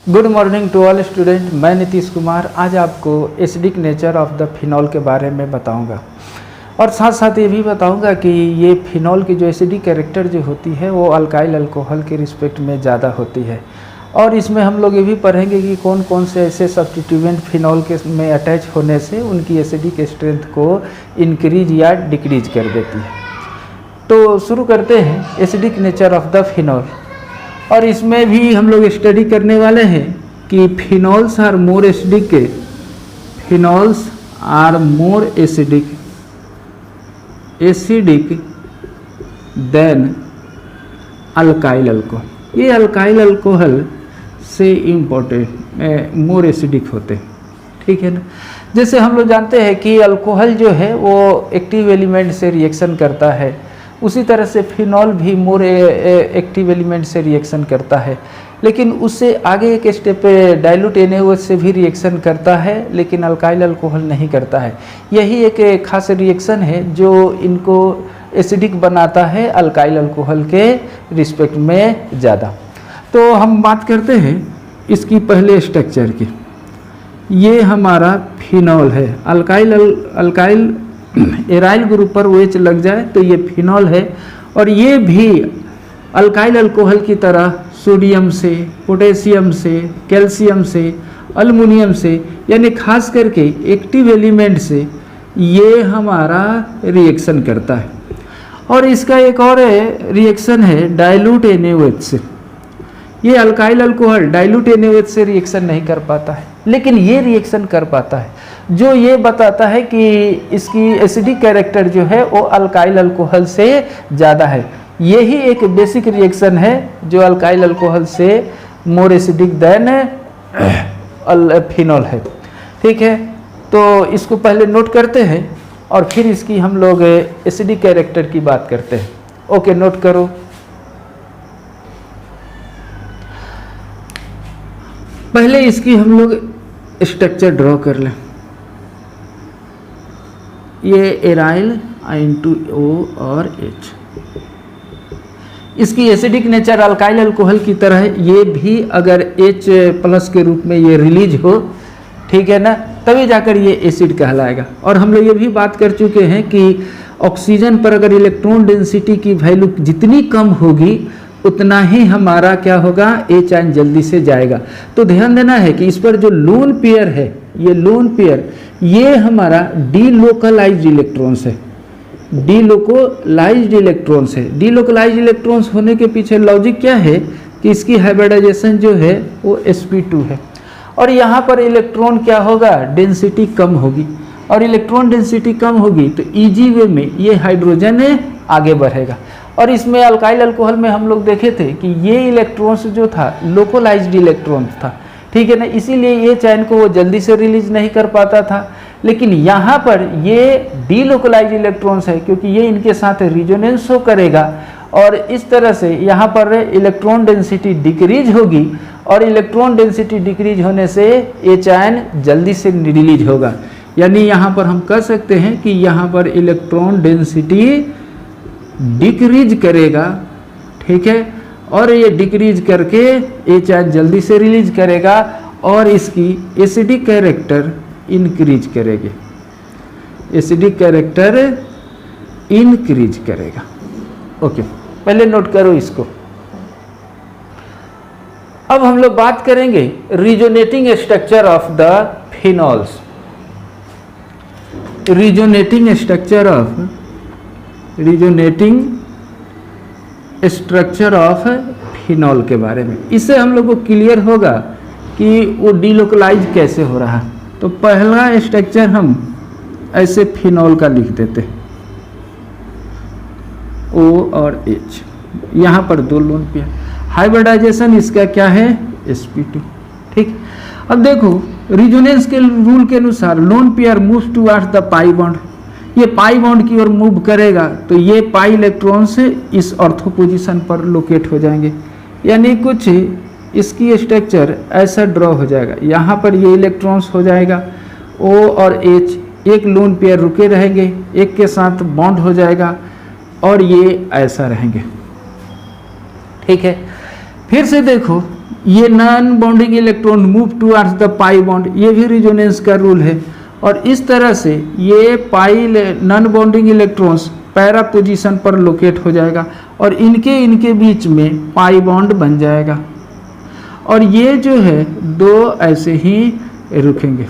Good morning to all student. मैं नीतीश कुमार आज आपको acidic nature of the phenol के बारे में बताऊंगा और साथ साथ ये भी बताऊंगा कि ये फिनॉल की जो एसिडिक कैरेक्टर जो होती है वो अल्काइल अल्कोहल के रिस्पेक्ट में ज़्यादा होती है। और इसमें हम लोग ये भी पढ़ेंगे कि कौन कौन से ऐसे सब्स्टिट्यूएंट फिनॉल के में अटैच होने से उनकी एसिडिक स्ट्रेंथ को इंक्रीज या डिक्रीज कर देती है। तो शुरू करते हैं acidic nature of the phenol. और इसमें भी हम लोग स्टडी करने वाले हैं कि phenols are more acidic, phenols are more acidic than alkyl alcohol. ये अल्काइल अल्कोहल से इम्पोर्टेंट मोर एसिडिक होते हैं, ठीक है ना। जैसे हम लोग जानते हैं कि अल्कोहल जो है वो एक्टिव एलिमेंट से रिएक्शन करता है, उसी तरह से फिनॉल भी मोर एक्टिव एलिमेंट से रिएक्शन करता है, लेकिन उससे आगे एक स्टेप पे डाइल्यूट NaOH से भी रिएक्शन करता है, लेकिन अल्काइल अल्कोहल नहीं करता है। यही एक खास रिएक्शन है जो इनको एसिडिक बनाता है अल्काइल अल्कोहल के रिस्पेक्ट में ज़्यादा। तो हम बात करते हैं इसकी पहले स्ट्रक्चर की। ये हमारा फिनॉल है, अल्काइल एराइल ग्रुप पर OH लग जाए तो ये फिनॉल है। और ये भी अल्काइल अल्कोहल की तरह सोडियम से, पोटेशियम से, कैल्शियम से, अल्युमिनियम से, यानी खास करके एक्टिव एलिमेंट से ये हमारा रिएक्शन करता है। और इसका एक और रिएक्शन है डाइल्यूट NaOH से। ये अल्काइल अल्कोहल डाइल्यूट NaOH से रिएक्शन नहीं कर पाता है, लेकिन ये रिएक्शन कर पाता है, जो ये बताता है कि इसकी एसिडिक कैरेक्टर जो है वो अल्काइल अल्कोहल से ज़्यादा है। यही एक बेसिक रिएक्शन है जो अल्काइल अल्कोहल से मोर एसिडिक देन फिनॉल है, ठीक है। तो इसको पहले नोट करते हैं और फिर इसकी हम लोग एसिडिक कैरेक्टर की बात करते हैं। ओके, नोट करो। पहले इसकी हम लोग स्ट्रक्चर ड्रॉ कर लें। ये एराइल I/O और H, इसकी एसिडिक नेचर अल्काइल अल्कोहल की तरह है। ये भी अगर H+ के रूप में ये रिलीज हो, ठीक है ना, तभी जाकर ये एसिड कहलाएगा। और हम लोग ये भी बात कर चुके हैं कि ऑक्सीजन पर अगर इलेक्ट्रॉन डेंसिटी की वैल्यू जितनी कम होगी उतना ही हमारा क्या होगा, H आयन जल्दी से जाएगा। तो ध्यान देना है कि इस पर जो लोन पेयर है, ये लोन पेयर ये हमारा डीलोकलाइज्ड इलेक्ट्रॉन्स है, डीलोकलाइज्ड इलेक्ट्रॉन्स है। डीलोकलाइज्ड इलेक्ट्रॉन्स होने के पीछे लॉजिक क्या है कि इसकी हाइब्रिडाइजेशन जो है वो sp2 है। और यहाँ पर इलेक्ट्रॉन क्या होगा, डेंसिटी कम होगी, और इलेक्ट्रॉन डेंसिटी कम होगी तो ईजी वे में ये हाइड्रोजन आगे बढ़ेगा। और इसमें अल्काइल अल्कोहल में हम लोग देखे थे कि ये इलेक्ट्रॉन्स जो था लोकलाइज्ड इलेक्ट्रॉन्स था, ठीक है ना, इसीलिए ये चैन को वो जल्दी से रिलीज नहीं कर पाता था। लेकिन यहाँ पर ये डीलोकलाइज्ड इलेक्ट्रॉन्स है क्योंकि ये इनके साथ रिजोनेंस शो करेगा, और इस तरह से यहाँ पर इलेक्ट्रॉन डेंसिटी डिक्रीज होगी, और इलेक्ट्रॉन डेंसिटी डिक्रीज होने से ये चैन जल्दी से रिलीज होगा। यानी यहाँ पर हम कह सकते हैं कि यहाँ पर इलेक्ट्रॉन डेंसिटी डिक्रीज करेगा, ठीक है, और ये डिक्रीज करके ये चैन जल्दी से रिलीज करेगा और इसकी एसिडिक कैरेक्टर इंक्रीज करेगी, एसिडिक कैरेक्टर इंक्रीज करेगा। ओके, पहले नोट करो इसको। अब हम लोग बात करेंगे resonating structure of the phenols. Resonating structure of phenol के बारे में। इससे हम लोग को क्लियर होगा कि वो डीलोकलाइज कैसे हो रहा है। तो पहला स्ट्रक्चर हम ऐसे फिनॉल का लिख देते हैं, O और H, यहाँ पर दो लोन पेयर। हाइब्रिडाइजेशन इसका क्या है, sp2, ठीक। अब देखो रिजोनेंस के रूल के अनुसार lone pair moves towards the pi bond, ये पाई बॉन्ड की ओर मूव करेगा तो ये पाई इलेक्ट्रॉन्स इस ऑर्थो पोजीशन पर लोकेट हो जाएंगे। यानी कुछ इसकी स्ट्रक्चर ऐसा ड्रॉ हो जाएगा, यहाँ पर ये इलेक्ट्रॉन्स हो जाएगा O और H, एक लोन पेयर रुके रहेंगे, एक के साथ बॉन्ड हो जाएगा और ये ऐसा रहेंगे, ठीक है। फिर से देखो ये non bonding electron move towards the pi bond, ये भी रिजोनेंस का रूल है। और इस तरह से ये pi non bonding electrons para position पर लोकेट हो जाएगा और इनके बीच में पाई बॉन्ड बन जाएगा और ये जो है दो ऐसे ही रुकेंगे,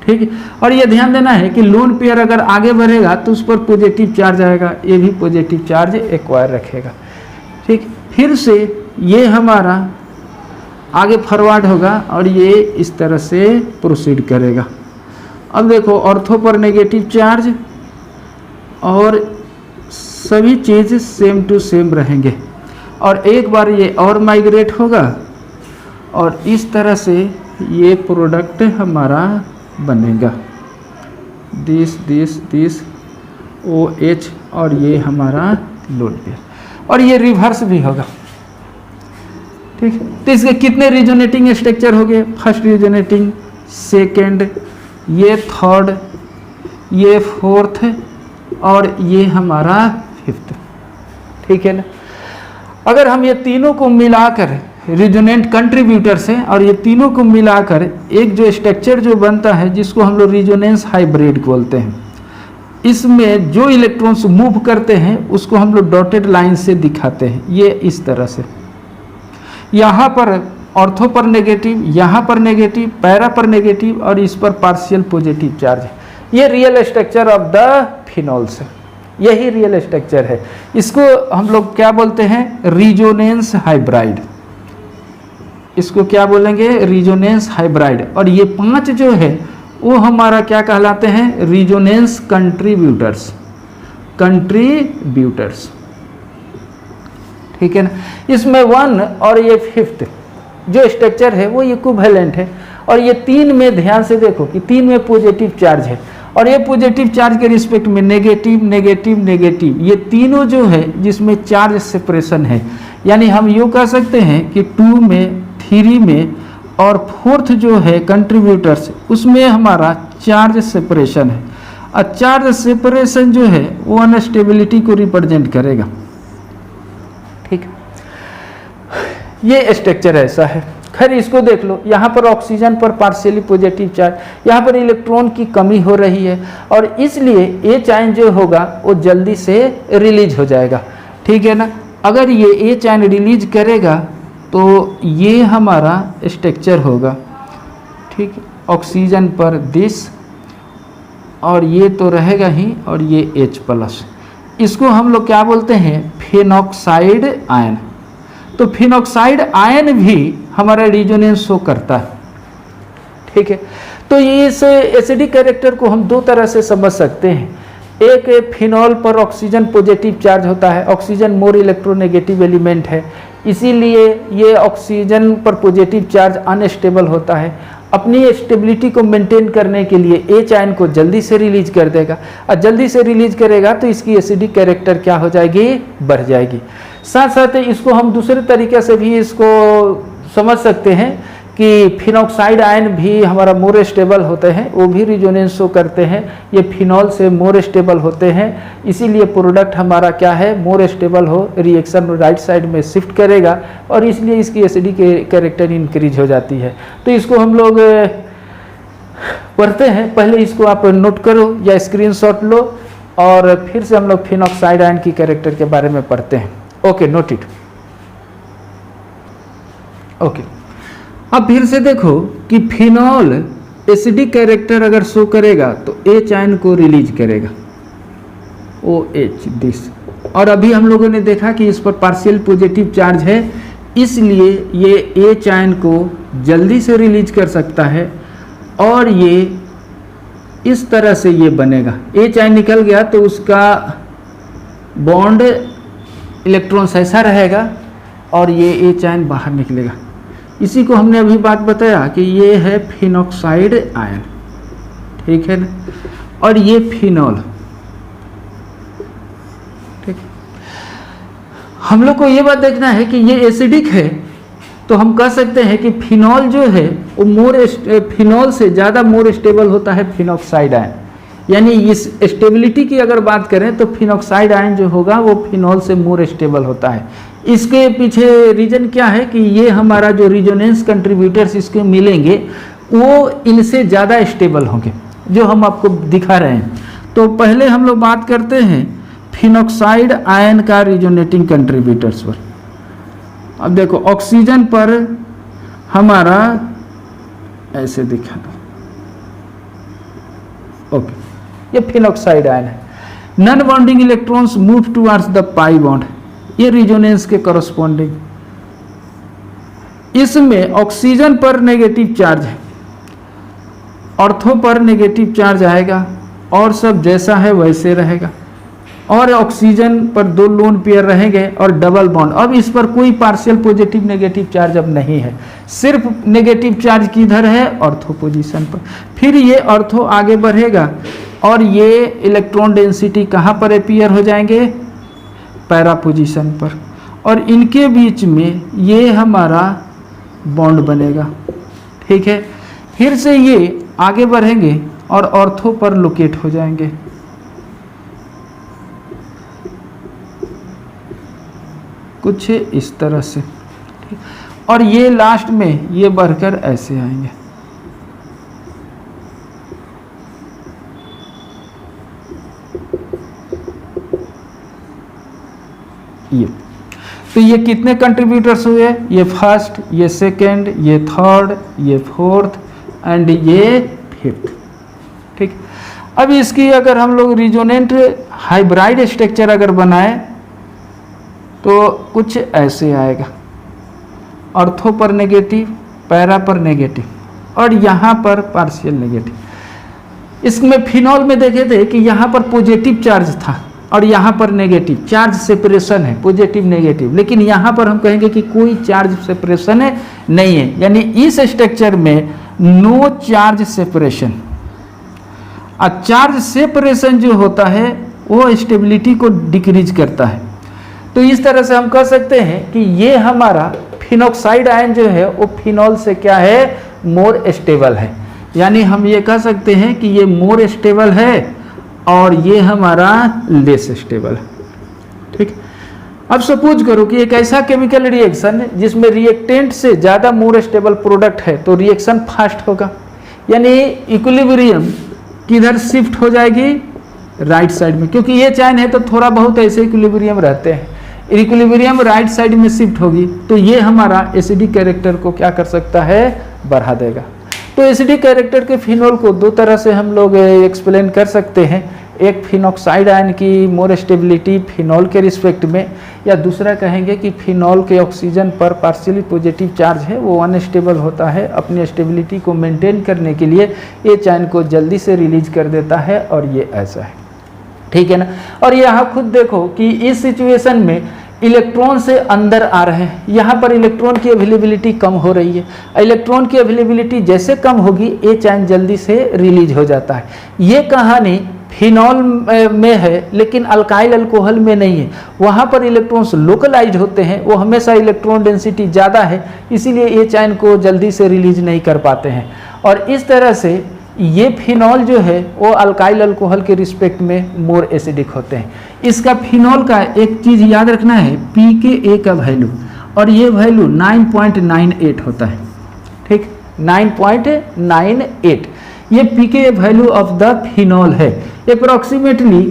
ठीक है। और ये ध्यान देना है कि लोन पेयर अगर आगे बढ़ेगा तो उस पर पॉजिटिव चार्ज आएगा, ये भी पॉजिटिव चार्ज एक्वायर रखेगा, ठीक। फिर से ये हमारा आगे फॉरवर्ड होगा और ये इस तरह से प्रोसीड करेगा। अब देखो ऑर्थो पर नेगेटिव चार्ज और सभी चीज़ सेम टू सेम रहेंगे और एक बार ये और माइग्रेट होगा और इस तरह से ये प्रोडक्ट हमारा बनेगा, दिस OH और ये हमारा लोड पेयर और ये रिवर्स भी होगा, ठीक है। तो इसके कितने रिजोनेटिंग स्ट्रक्चर हो गए? फर्स्ट रिजोनेटिंग, सेकेंड, ये थर्ड, ये फोर्थ और ये हमारा फिफ्थ, ठीक है ना। अगर हम ये तीनों को मिलाकर रिजोनेंट कंट्रीब्यूटर्स हैं और ये तीनों को मिलाकर एक जो स्ट्रक्चर जो बनता है जिसको हम लोग रिजोनेंस हाइब्रिड बोलते हैं, इसमें जो इलेक्ट्रॉन्स मूव करते हैं उसको हम लोग डॉटेड लाइन से दिखाते हैं, ये इस तरह से। यहाँ पर ऑर्थो पर नेगेटिव, यहाँ पर नेगेटिव, पैरा पर नेगेटिव और इस पर पार्शियल पॉजिटिव चार्ज है। ये real structure of the phenols है, यही रियल स्ट्रक्चर है। इसको हम लोग क्या बोलते हैं? Resonance hybrid. इसको क्या बोलेंगे? Resonance hybrid. और ये 5 जो है वो हमारा क्या कहलाते हैं? रिजोनेंस कंट्रीब्यूटर्स, ठीक है ना। इसमें 1 और ये 5th जो स्ट्रक्चर है वो इक्विवेलेंट है और ये 3 में ध्यान से देखो कि 3 में पॉजिटिव चार्ज है और ये पॉजिटिव चार्ज के रिस्पेक्ट में नेगेटिव नेगेटिव नेगेटिव, ये तीनों जो है जिसमें चार्ज सेपरेशन है। यानी हम यूँ कह सकते हैं कि 2 में, 3 में और 4th जो है कंट्रीब्यूटर्स, उसमें हमारा चार्ज सेपरेशन है। और चार्ज सेपरेशन जो है वो अनस्टेबिलिटी को रिप्रेजेंट करेगा, ठीक। ये स्ट्रक्चर ऐसा है। खैर इसको देख लो, यहाँ पर ऑक्सीजन पर पार्शियली पॉजिटिव चार्ज, यहाँ पर इलेक्ट्रॉन की कमी हो रही है और इसलिए H आयन जो होगा वो जल्दी से रिलीज हो जाएगा, ठीक है ना। अगर ये H आयन रिलीज करेगा तो ये हमारा स्ट्रक्चर होगा, ठीक। ऑक्सीजन पर दिस और ये तो रहेगा ही और ये H+, इसको हम लोग क्या बोलते हैं? Phenoxide ion. तो फिनॉक्साइड आयन भी हमारा रिजोनेंस शो करता है, ठीक है। तो ये इस एसिडिक कैरेक्टर को हम 2 तरह से समझ सकते हैं। एक, फिनॉल पर ऑक्सीजन पॉजिटिव चार्ज होता है, ऑक्सीजन मोर इलेक्ट्रोनेगेटिव एलिमेंट है, इसीलिए ये ऑक्सीजन पर पॉजिटिव चार्ज अनस्टेबल होता है। अपनी स्टेबिलिटी को मेंटेन करने के लिए H आयन को जल्दी से रिलीज कर देगा और जल्दी से रिलीज करेगा तो इसकी एसिडिक कैरेक्टर क्या हो जाएगी? बढ़ जाएगी। साथ साथ इसको हम दूसरे तरीके से भी इसको समझ सकते हैं कि फिनॉक्साइड आयन भी हमारा मोर स्टेबल होते हैं, वो भी रिजोनेंस शो करते हैं। ये फिनॉल से मोर स्टेबल होते हैं, इसीलिए प्रोडक्ट हमारा क्या है? मोर स्टेबल हो, रिएक्शन राइट साइड में शिफ्ट करेगा और इसलिए इसकी एसिडिक कैरेक्टर इंक्रीज हो जाती है। तो इसको हम लोग पढ़ते हैं, पहले इसको आप नोट करो या स्क्रीनशॉट लो और फिर से हम लोग फिनॉक्साइड आयन की कैरेक्टर के बारे में पढ़ते हैं। Okay, note it. ओके, अब फिर से देखो कि फिनॉल एसिडिक कैरेक्टर अगर शो करेगा तो H आयन को रिलीज करेगा, OH दिस। और अभी हम लोगों ने देखा कि इस पर पार्शियल पॉजिटिव चार्ज है, इसलिए ये H आयन को जल्दी से रिलीज कर सकता है और ये इस तरह से ये बनेगा। H आयन निकल गया तो उसका बॉन्ड इलेक्ट्रॉन्स ऐसा रहेगा और ये H आयन बाहर निकलेगा। इसी को हमने अभी बात बताया कि ये है फिनॉक्साइड आयन, ठीक है ना। और ये फिनॉल, ठीक। हम लोग को ये बात देखना है कि ये एसिडिक है तो हम कह सकते हैं कि फिनॉल जो है वो फिनॉल से ज़्यादा मोर स्टेबल होता है फिनॉक्साइड आयन। यानी इस स्टेबिलिटी की अगर बात करें तो फिनॉक्साइड आयन जो होगा वो फिनॉल से मोर स्टेबल होता है, इसके पीछे रीजन क्या है कि ये हमारा जो रिजोनेंस कंट्रीब्यूटर्स इसके मिलेंगे वो इनसे ज़्यादा स्टेबल होंगे, जो हम आपको दिखा रहे हैं। तो पहले हम लोग बात करते हैं फिनॉक्साइड आयन का रिजोनेटिंग कंट्रीब्यूटर्स पर। अब देखो ऑक्सीजन पर हमारा ऐसे दिखा दो, ओके, ये फिनॉक्साइड आयन है। Non bonding electrons move towards the pi bond, ये रिजोनेंस के कॉरस्पॉन्डिंग। इसमें ऑक्सीजन पर नेगेटिव चार्ज है, ऑर्थो पर नेगेटिव चार्ज आएगा और सब जैसा है वैसे रहेगा, और ऑक्सीजन पर 2 लोन पेयर रहेंगे और डबल बॉन्ड। अब इस पर कोई पार्शियल पॉजिटिव नेगेटिव चार्ज अब नहीं है, सिर्फ नेगेटिव चार्ज किधर है, ऑर्थो पोजीशन पर। फिर ये ऑर्थो आगे बढ़ेगा और ये इलेक्ट्रॉन डेंसिटी कहाँ पर अपीयर हो जाएंगे, पैरा पोजीशन पर, और इनके बीच में ये हमारा बॉन्ड बनेगा, ठीक है। फिर से ये आगे बढ़ेंगे और ऑर्थो पर लोकेट हो जाएंगे। कुछ इस तरह से, और ये लास्ट में ये बढ़कर ऐसे आएंगे। ये तो ये कितने कंट्रीब्यूटर्स हुए, ये फर्स्ट, ये सेकंड, ये थर्ड, ये फोर्थ एंड ये फिफ्थ, ठीक। अब इसकी अगर हम लोग रिजोनेंट हाइब्राइड स्ट्रक्चर अगर बनाए तो कुछ ऐसे आएगा, ऑर्थो पर नेगेटिव, पैरा पर नेगेटिव, और यहाँ पर पार्शियल नेगेटिव। इसमें फिनॉल में देखे थे कि यहाँ पर पॉजिटिव चार्ज था और यहाँ पर नेगेटिव, चार्ज सेपरेशन है, पॉजिटिव नेगेटिव, लेकिन यहाँ पर हम कहेंगे कि कोई चार्ज सेपरेशन है नहीं है, यानी इस स्ट्रक्चर में नो चार्ज सेपरेशन। और चार्ज सेपरेशन जो होता है वो स्टेबिलिटी को डिक्रीज करता है। तो इस तरह से हम कह सकते हैं कि ये हमारा फिनॉक्साइड आयन जो है वो फिनॉल से क्या है, मोर स्टेबल है। यानी हम ये कह सकते हैं कि ये मोर स्टेबल है और ये हमारा लेस स्टेबल है, ठीक। अब सपोज करो कि एक ऐसा केमिकल रिएक्शन जिसमें रिएक्टेंट से ज़्यादा मोर स्टेबल प्रोडक्ट है तो रिएक्शन फास्ट होगा, यानी इक्विलिब्रियम किधर शिफ्ट हो जाएगी, राइट साइड में, क्योंकि ये चैन है तो थोड़ा बहुत ऐसे इक्विलिब्रियम रहते हैं, इक्विलिब्रियम राइट साइड में शिफ्ट होगी तो ये हमारा एसिडिक कैरेक्टर को क्या कर सकता है, बढ़ा देगा। तो एसिडिक कैरेक्टर के फिनॉल को 2 तरह से हम लोग एक्सप्लेन कर सकते हैं, एक फिनॉक्साइड आयन की मोर स्टेबिलिटी फिनॉल के रिस्पेक्ट में, या दूसरा कहेंगे कि फिनॉल के ऑक्सीजन पर पार्शियली पॉजिटिव चार्ज है वो अनस्टेबल होता है, अपनी स्टेबिलिटी को मेंटेन करने के लिए ये चैन को जल्दी से रिलीज कर देता है, और ये ऐसा है, ठीक है ना। और यहाँ खुद देखो कि इस सिचुएशन में इलेक्ट्रॉन से अंदर आ रहे हैं, यहाँ पर इलेक्ट्रॉन की अवेलेबिलिटी कम हो रही है, इलेक्ट्रॉन की अवेलेबिलिटी जैसे कम होगी ये चैन जल्दी से रिलीज हो जाता है। ये कहानी फिनॉल में है लेकिन अल्काइल अल्कोहल में नहीं है, वहाँ पर इलेक्ट्रॉन्स लोकलाइज होते हैं, वो हमेशा इलेक्ट्रॉन डेंसिटी ज़्यादा है, इसीलिए ये चैन को जल्दी से रिलीज नहीं कर पाते हैं। और इस तरह से ये फिनॉल जो है वो अल्काइल अल्कोहल के रिस्पेक्ट में मोर एसिडिक होते हैं। इसका फिनॉल का एक चीज़ याद रखना है, pKa का वैल्यू, और ये वैल्यू 9.98 होता है, ठीक, 9.98 ये pKa value of the phenol है। अप्रोक्सीमेटली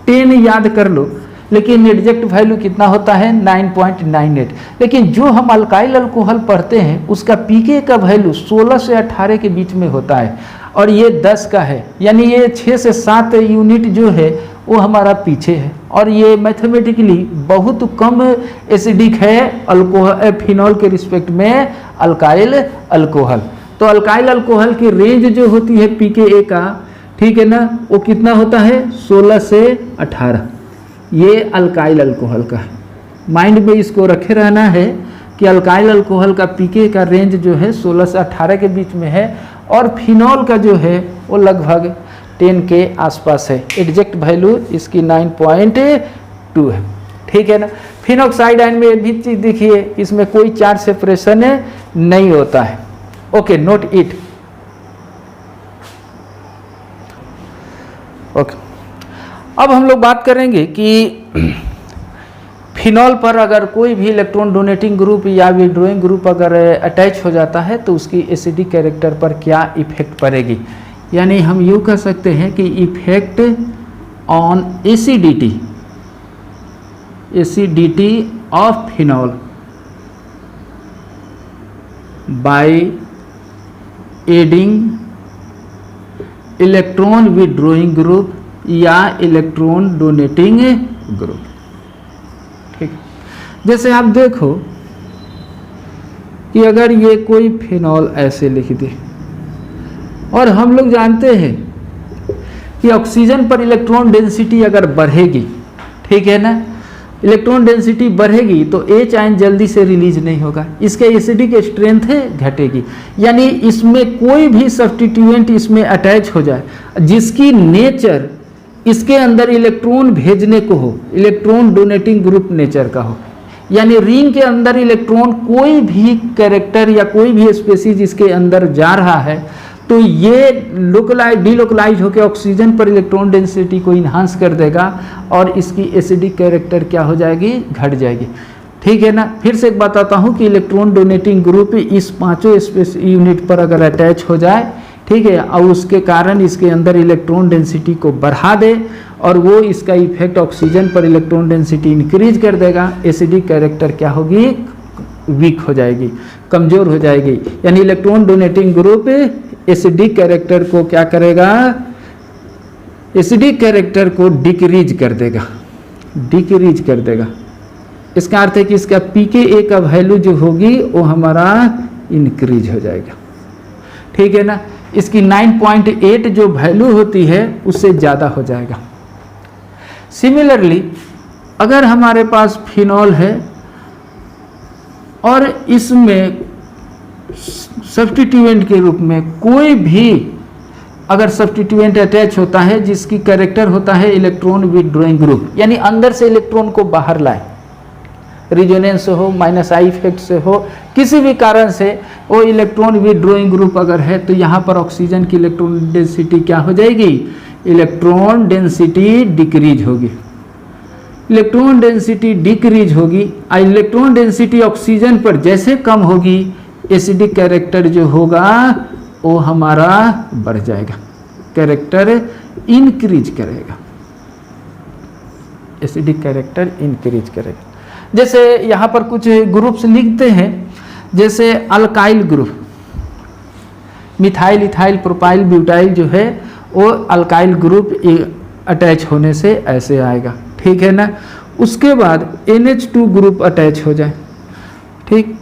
10 याद कर लो, लेकिन एग्जैक्ट वैल्यू कितना होता है, 9.98। लेकिन जो हम अल्काइल अल्कोहल पढ़ते हैं उसका pKa का वैल्यू 16 से 18 के बीच में होता है, और ये 10 का है, यानी ये 6 से 7 यूनिट जो है वो हमारा पीछे है, और ये मैथमेटिकली बहुत कम एसिडिक है अल्कोहल फिनॉल के रिस्पेक्ट में अल्काइल अल्कोहल। तो अल्काइल अल्कोहल की रेंज जो होती है pKa का, ठीक है ना, वो कितना होता है, 16 से 18, ये अल्काइल अल्कोहल का है। माइंड में इसको रखे रहना है कि अल्काइल अल्कोहल का pKa का रेंज जो है 16 से 18 के बीच में है, और फिनॉल का जो है वो लगभग 10 के आसपास है। एग्जैक्ट वैल्यू इसकी 9.2 है, ठीक है ना। फिनॉक्साइड आयन में भी चीज़ देखिए, इसमें कोई चार्ज सेपरेशन नहीं होता है, ओके, नोट इट, ओके। अब हम लोग बात करेंगे कि फिनॉल पर अगर कोई भी इलेक्ट्रॉन डोनेटिंग ग्रुप या विड्रॉइंग ग्रुप अगर अटैच हो जाता है तो उसकी एसिडिक कैरेक्टर पर क्या इफेक्ट पड़ेगी, यानी हम यूँ कह सकते हैं कि effect on acidity of phenol by adding electron withdrawing group या इलेक्ट्रॉन डोनेटिंग ग्रुप। ठीक, जैसे आप देखो कि अगर ये कोई फिनॉल ऐसे लिख दे और हम लोग जानते हैं कि ऑक्सीजन पर इलेक्ट्रॉन डेंसिटी अगर बढ़ेगी, ठीक है ना, इलेक्ट्रॉन डेंसिटी बढ़ेगी तो H आयन जल्दी से रिलीज नहीं होगा, इसके एसिडिक स्ट्रेंथ घटेगी। यानी इसमें कोई भी सब्स्टिट्यूएंट इसमें अटैच हो जाए जिसकी नेचर इसके अंदर इलेक्ट्रॉन भेजने को हो, इलेक्ट्रॉन डोनेटिंग ग्रुप नेचर का हो, यानी रिंग के अंदर इलेक्ट्रॉन कोई भी कैरेक्टर या कोई भी स्पेसीज इसके अंदर जा रहा है तो ये डीलोकलाइज होकर ऑक्सीजन पर इलेक्ट्रॉन डेंसिटी को इन्हांस कर देगा और इसकी एसिडिक कैरेक्टर क्या हो जाएगी, घट जाएगी। ठीक है ना। फिर से एक बताता हूँ कि इलेक्ट्रॉन डोनेटिंग ग्रुप इस पांचों स्पेस यूनिट पर अगर अटैच हो जाए, ठीक है, और उसके कारण इसके अंदर इलेक्ट्रॉन डेंसिटी को बढ़ा दे और वो इसका इफेक्ट ऑक्सीजन पर इलेक्ट्रॉन डेंसिटी इंक्रीज कर देगा, एसिडिक कैरेक्टर क्या होगी, वीक हो जाएगी, कमज़ोर हो जाएगी। यानी electron donating group acidic character को क्या करेगा, एसिडिक कैरेक्टर को डिक्रीज कर देगा। इसका अर्थ है कि इसका pKa का वैल्यू जो होगी वो हमारा इंक्रीज हो जाएगा। ठीक है ना। इसकी 9.8 जो वैल्यू होती है उससे ज़्यादा हो जाएगा। सिमिलरली अगर हमारे पास फिनॉल है और इसमें सब्स्टिट्यूएंट के रूप में कोई भी अगर सब्स्टिट्यूएंट अटैच होता है जिसकी कैरेक्टर होता है इलेक्ट्रॉन विथड्रॉइंग ग्रुप, यानी अंदर से इलेक्ट्रॉन को बाहर लाए, रिजोनेंस से हो, -I इफेक्ट से हो, किसी भी कारण से वो इलेक्ट्रॉन विथड्रॉइंग ग्रुप अगर है तो यहाँ पर ऑक्सीजन की इलेक्ट्रॉन डेंसिटी क्या हो जाएगी, इलेक्ट्रॉन डेंसिटी डिक्रीज होगी। इलेक्ट्रॉन डेंसिटी डिक्रीज होगी और इलेक्ट्रॉन डेंसिटी ऑक्सीजन पर जैसे कम होगी एसिडिक कैरेक्टर जो होगा वो हमारा बढ़ जाएगा, कैरेक्टर इंक्रीज करेगा, एसिडिक कैरेक्टर इंक्रीज करेगा। जैसे यहाँ पर कुछ ग्रुप्स लिखते हैं, जैसे alkyl group, methyl, ethyl, propyl, butyl जो है वो अल्काइल ग्रुप अटैच होने से ऐसे आएगा। ठीक है ना। उसके बाद NH2 ग्रुप अटैच हो जाए, ठीक,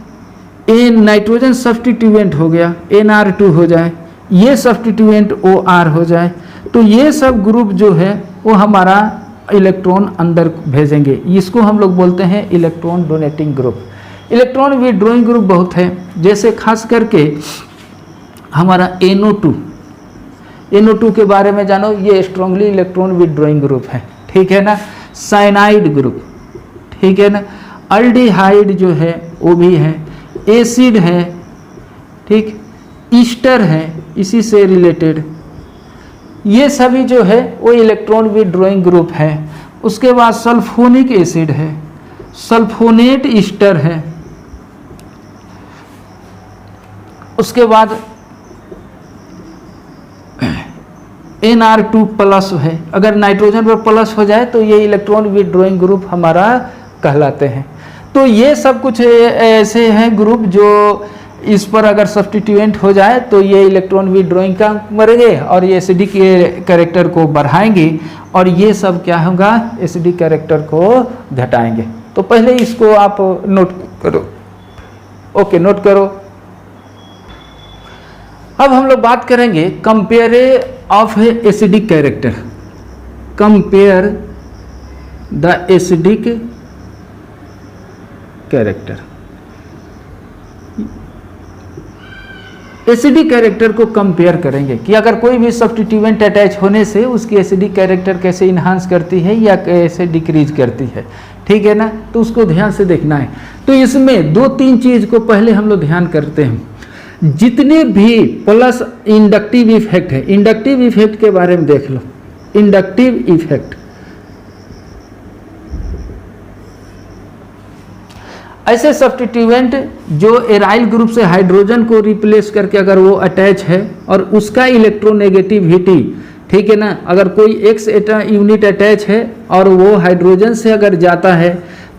नाइट्रोजन सब्स्टिट्यूएंट हो गया, NR2 हो जाए, ये सब्स्टिट्यूएंट OR हो जाए, तो ये सब ग्रुप जो है वो हमारा इलेक्ट्रॉन अंदर भेजेंगे। इसको हम लोग बोलते हैं electron donating group. Electron withdrawing group बहुत है, जैसे खास करके हमारा NO2 के बारे में जानो, ये स्ट्रांगली इलेक्ट्रॉन विथड्रॉइंग ग्रुप है। ठीक है ना। साइनाइड ग्रुप, ठीक है ना। अल्डिहाइड जो है वो भी है, एसिड है, ठीक, ईस्टर है इसी से रिलेटेड, ये सभी जो है वो इलेक्ट्रॉन विथड्रॉइंग ग्रुप है। उसके बाद सल्फोनिक एसिड है, सल्फोनेट ईस्टर है, उसके बाद NR2 प्लस है, अगर नाइट्रोजन पर प्लस हो जाए तो ये इलेक्ट्रॉन विथड्रॉइंग ग्रुप हमारा कहलाते हैं। तो ये सब कुछ ऐसे हैं ग्रुप जो इस पर अगर सब्स्टिट्यूएंट हो जाए तो ये इलेक्ट्रॉन विथड्रॉइंग का मरेंगे और ये एसिडिक कैरेक्टर को बढ़ाएंगे और ये सब क्या होगा, एसिडिक कैरेक्टर को घटाएंगे। तो पहले इसको आप नोट करो। ओके, नोट करो। अब हम लोग बात करेंगे compare of acidic character, compare the acidic character. Acidic character को कंपेयर करेंगे कि अगर कोई भी सब्स्टिट्यूएंट अटैच होने से उसकी एसिडिक कैरेक्टर कैसे इन्हांस करती है या कैसे डिक्रीज करती है। ठीक है ना। तो उसको ध्यान से देखना है। तो इसमें 2-3 चीज को पहले हम लोग ध्यान करते हैं। जितने भी प्लस इंडक्टिव इफेक्ट है, इंडक्टिव इफेक्ट के बारे में देख लो। इंडक्टिव इफेक्ट ऐसे सब्स्टिट्यूएंट जो एराइल ग्रुप से हाइड्रोजन को रिप्लेस करके अगर वो अटैच है और उसका इलेक्ट्रोनेगेटिविटी, ठीक है ना, अगर कोई एक्स यूनिट अटैच है और वो हाइड्रोजन से अगर जाता है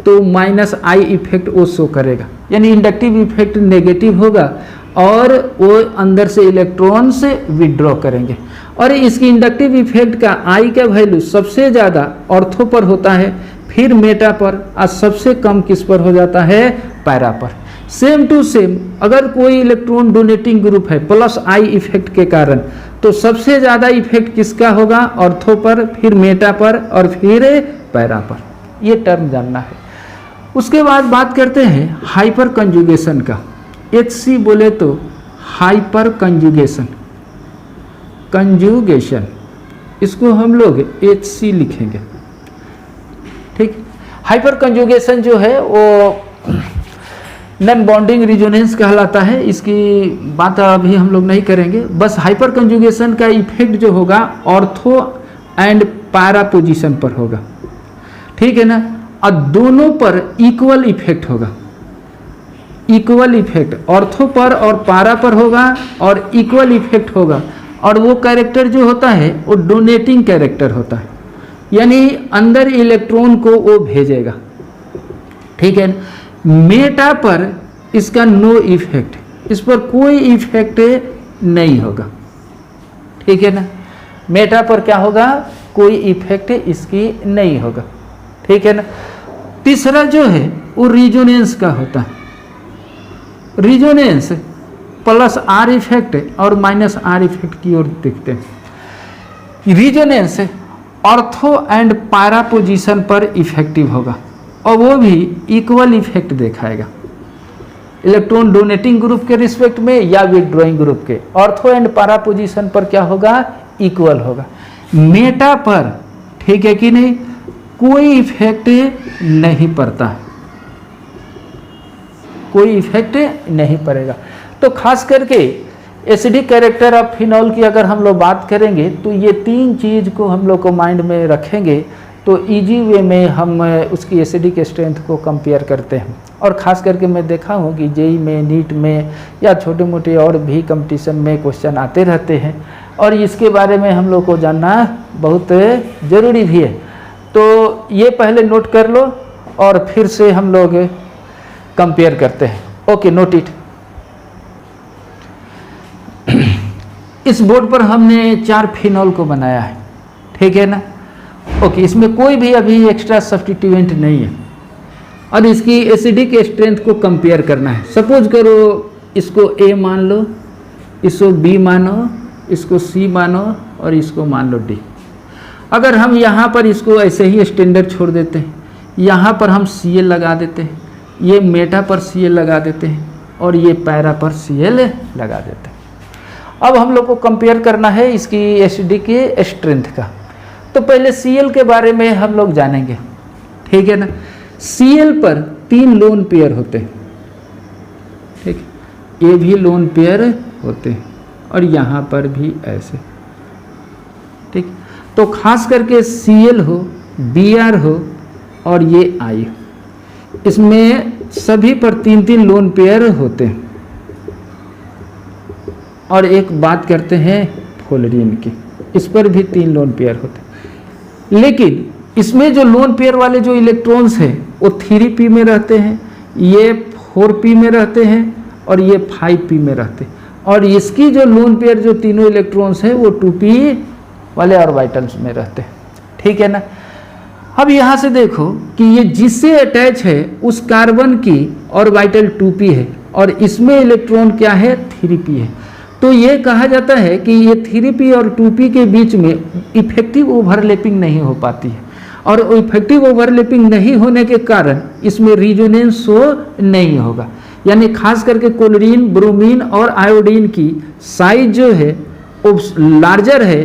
तो -I इफेक्ट वो शो करेगा, यानी इंडक्टिव इफेक्ट नेगेटिव होगा और वो अंदर से इलेक्ट्रॉन से विड्रॉ करेंगे। और इसकी इंडक्टिव इफेक्ट का I का वैल्यू सबसे ज़्यादा ऑर्थो पर होता है, फिर मेटा पर, और सबसे कम किस पर हो जाता है, पैरा पर। सेम टू सेम अगर कोई इलेक्ट्रॉन डोनेटिंग ग्रुप है +I इफेक्ट के कारण, तो सबसे ज़्यादा इफेक्ट किसका होगा, ऑर्थो पर, फिर मेटा पर और फिर पैरा पर। ये टर्म जानना है। उसके बाद बात करते हैं हाइपर कंजुगेशन का। HC बोले तो हाइपर कंजुगेशन, कंजुगेशन इसको हम लोग HC लिखेंगे, ठीक। हाइपर कंजुगेशन जो है वो नॉन बॉन्डिंग रिजोनेंस कहलाता है, इसकी बात अभी हम लोग नहीं करेंगे। बस हाइपर कंजुगेशन का इफेक्ट जो होगा ऑर्थो एंड पैरा पोजीशन पर होगा, ठीक है ना, और दोनों पर इक्वल इफेक्ट होगा, इक्वल इफेक्ट ऑर्थो पर और पैरा पर होगा और इक्वल इफेक्ट होगा। और वो कैरेक्टर जो होता है वो डोनेटिंग कैरेक्टर होता है, यानी अंदर इलेक्ट्रॉन को वो भेजेगा, ठीक है। मेटा पर इसका नो इफेक्ट, इस पर कोई इफेक्ट नहीं होगा, ठीक है ना। मेटा पर क्या होगा, कोई इफेक्ट इसकी नहीं होगा, ठीक है ना। तीसरा जो है वो रिजोनेंस का होता है। रिजोनेंस +R इफेक्ट और -R इफेक्ट की ओर देखते हैं। Resonance ortho and para position पर इफेक्टिव होगा और वो भी इक्वल इफेक्ट दिखाएगा, इलेक्ट्रॉन डोनेटिंग ग्रुप के रिस्पेक्ट में या विथड्रॉइंग ग्रुप के। ऑर्थो एंड पैरा पोजीशन पर क्या होगा, इक्वल होगा। मेटा पर, ठीक है कि नहीं, कोई इफेक्ट नहीं पड़ता है, कोई इफेक्ट नहीं पड़ेगा। तो खास करके एसिडिक कैरेक्टर ऑफ फिनॉल की अगर हम लोग बात करेंगे तो ये तीन चीज़ को हम लोग को माइंड में रखेंगे तो इजी वे में हम उसकी एसिडिक स्ट्रेंथ को कंपेयर करते हैं। और ख़ास करके मैं देखा हूँ कि जेई में, नीट में या छोटे मोटे और भी कंपटीशन में क्वेश्चन आते रहते हैं और इसके बारे में हम लोग को जानना बहुत ज़रूरी भी है। तो ये पहले नोट कर लो और फिर से हम लोग कंपेयर करते हैं। Okay, note it. इस बोर्ड पर हमने 4 फिनॉल को बनाया है, ठीक है ना। ओके, इसमें कोई भी अभी एक्स्ट्रा सब्स्टिट्यूएंट नहीं है और इसकी एसिडिक स्ट्रेंथ को कंपेयर करना है। सपोज करो इसको A मान लो, इसको B मानो, इसको C मानो और इसको मान लो D। अगर हम यहाँ पर इसको ऐसे ही स्टैंडर्ड छोड़ देते हैं, यहाँ पर हम Cl लगा देते हैं, ये मेटा पर Cl लगा देते हैं और ये पैरा पर Cl लगा देते हैं। अब हम लोग को कंपेयर करना है इसकी एसिडिक की स्ट्रेंथ का। तो पहले Cl के बारे में हम लोग जानेंगे, ठीक है ना। Cl पर 3 लोन पेयर होते हैं, ठीक, ये भी लोन पेयर होते हैं और यहाँ पर भी ऐसे, ठीक। तो खास करके Cl हो, Br हो और ये I हो, इसमें सभी पर 3-3 लोन पेयर होते हैं। और एक बात करते हैं फ्लोरीन की, इस पर भी 3 लोन पेयर होते हैं। लेकिन इसमें जो लोन पेयर वाले जो इलेक्ट्रॉन्स हैं वो 3p में रहते हैं, ये 4p में रहते हैं और ये 5p में रहते हैं। और इसकी जो लोन पेयर जो तीनों इलेक्ट्रॉन्स हैं वो 2p वाले ऑर्बिटल्स में रहते हैं, ठीक है ना। अब यहाँ से देखो कि ये जिससे अटैच है उस कार्बन की ऑर्बिटल 2p है और इसमें इलेक्ट्रॉन क्या है, 3p है। तो ये कहा जाता है कि ये 3p और 2p के बीच में इफेक्टिव ओवरलैपिंग नहीं हो पाती है और इफेक्टिव ओवरलैपिंग नहीं होने के कारण इसमें रिजोनेंस शो नहीं होगा। यानी खास करके क्लोरीन, ब्रोमीन और आयोडीन की साइज जो है वो लार्जर है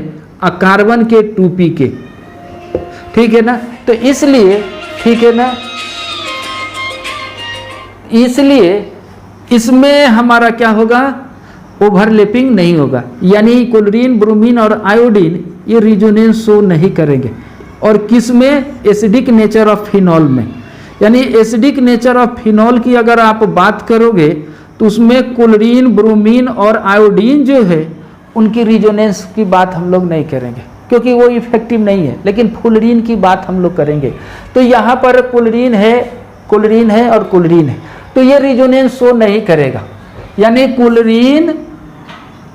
कार्बन के 2p के, ठीक है ना। तो इसलिए, ठीक है ना, इसलिए इसमें हमारा क्या होगा, ओवरलैपिंग नहीं होगा। यानी क्लोरीन, ब्रोमीन और आयोडीन ये रिजोनेंस शो नहीं करेंगे। और किस में, एसिडिक नेचर ऑफ फिनॉल में। यानी एसिडिक नेचर ऑफ फिनॉल की अगर आप बात करोगे तो उसमें क्लोरीन, ब्रोमीन और आयोडीन जो है उनकी रिजोनेंस की बात हम लोग नहीं करेंगे क्योंकि वो इफेक्टिव नहीं है, लेकिन फ्लोरीन की बात हम लोग करेंगे। तो यहाँ पर क्लोरीन है और क्लोरीन है, तो ये रिजोनेंस शो नहीं करेगा, यानी क्लोरीन,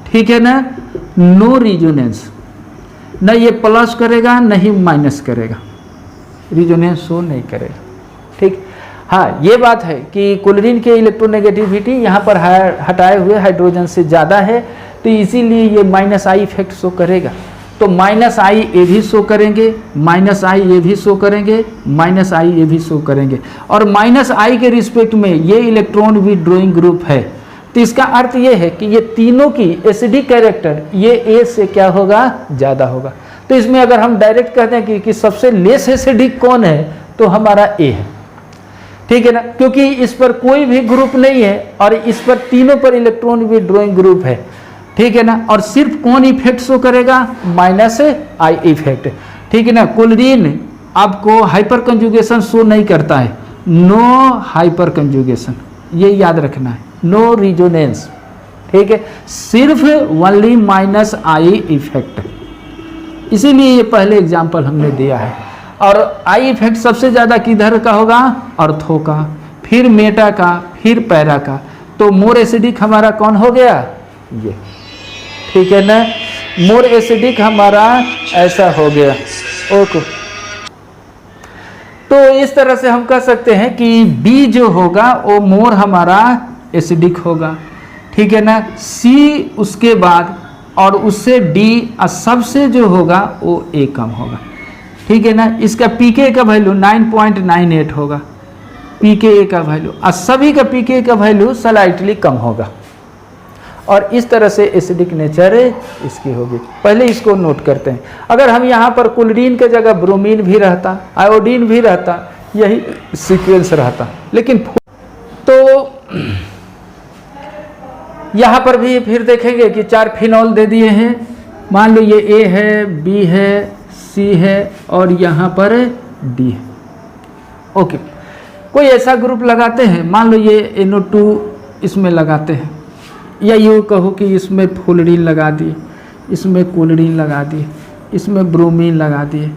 ठीक है ना, नो रिजोनेंस, न ये प्लस करेगा न ही माइनस करेगा, रिजोनेंस शो नहीं करेगा। ठीक, हाँ ये बात है कि क्लोरीन के इलेक्ट्रोनेगेटिविटी यहाँ पर हटाए हुए हाइड्रोजन से ज़्यादा है, तो इसीलिए ये माइनस आई इफेक्ट शो करेगा। तो माइनस आई ये भी शो करेंगे, माइनस आई ये भी शो करेंगे, माइनस आई ये भी शो करेंगे, और माइनस आई के रिस्पेक्ट में ये इलेक्ट्रॉन विड्रॉइंग ग्रुप है। तो इसका अर्थ ये है कि ये तीनों की एसिडिक कैरेक्टर ये ए से क्या होगा, ज़्यादा होगा। तो इसमें अगर हम डायरेक्ट कहते हैं कि सबसे लेस एसिडिक कौन है, तो हमारा ए है, ठीक है ना, क्योंकि इस पर कोई भी ग्रुप नहीं है और इस पर तीनों पर इलेक्ट्रॉन विड्रॉइंग ग्रुप है, ठीक है ना। और सिर्फ कौन इफेक्ट शो करेगा, माइनस आई इफेक्ट, ठीक है ना। क्लोरीन आपको हाइपर कंजुगेशन शो नहीं करता है, नो हाइपर कंजुगेशन, ये याद रखना है, नो रिजोनेंस, ठीक है, सिर्फ ओनली माइनस आई इफेक्ट। इसीलिए ये पहले एग्जाम्पल हमने दिया है। और आई इफेक्ट सबसे ज़्यादा किधर का होगा, अर्थो का, फिर मेटा का, फिर पैरा का। तो मोर एसिडिक हमारा कौन हो गया, ये, ठीक है ना, मोर एसिडिक हमारा ऐसा हो गया। ओके, तो इस तरह से हम कह सकते हैं कि बी जो होगा वो मोर हमारा एसिडिक होगा, ठीक है ना, सी उसके बाद और उससे डी और सबसे जो होगा वो ए कम होगा, ठीक है ना। इसका पीके का वैल्यू 9.98 होगा, पीके का वैल्यू, और सभी का पीके का वैल्यू स्लाइटली कम होगा। और इस तरह से एसिडिक नेचर इसकी होगी। पहले इसको नोट करते हैं। अगर हम यहाँ पर क्लोरीन के जगह ब्रोमीन भी रहता, आयोडीन भी रहता, यही सीक्वेंस रहता, लेकिन तो यहाँ पर भी फिर देखेंगे कि 4 फिनॉल दे दिए हैं। मान लो ये ए है, बी है, सी है और यहाँ पर डी है। ओके, कोई ऐसा ग्रुप लगाते हैं, मान लो ये NO2 इसमें लगाते हैं, या यूँ कहो कि इसमें फ्लोरीन लगा दिए, इसमें क्लोरीन लगा दिए, इसमें ब्रोमीन लगा दिए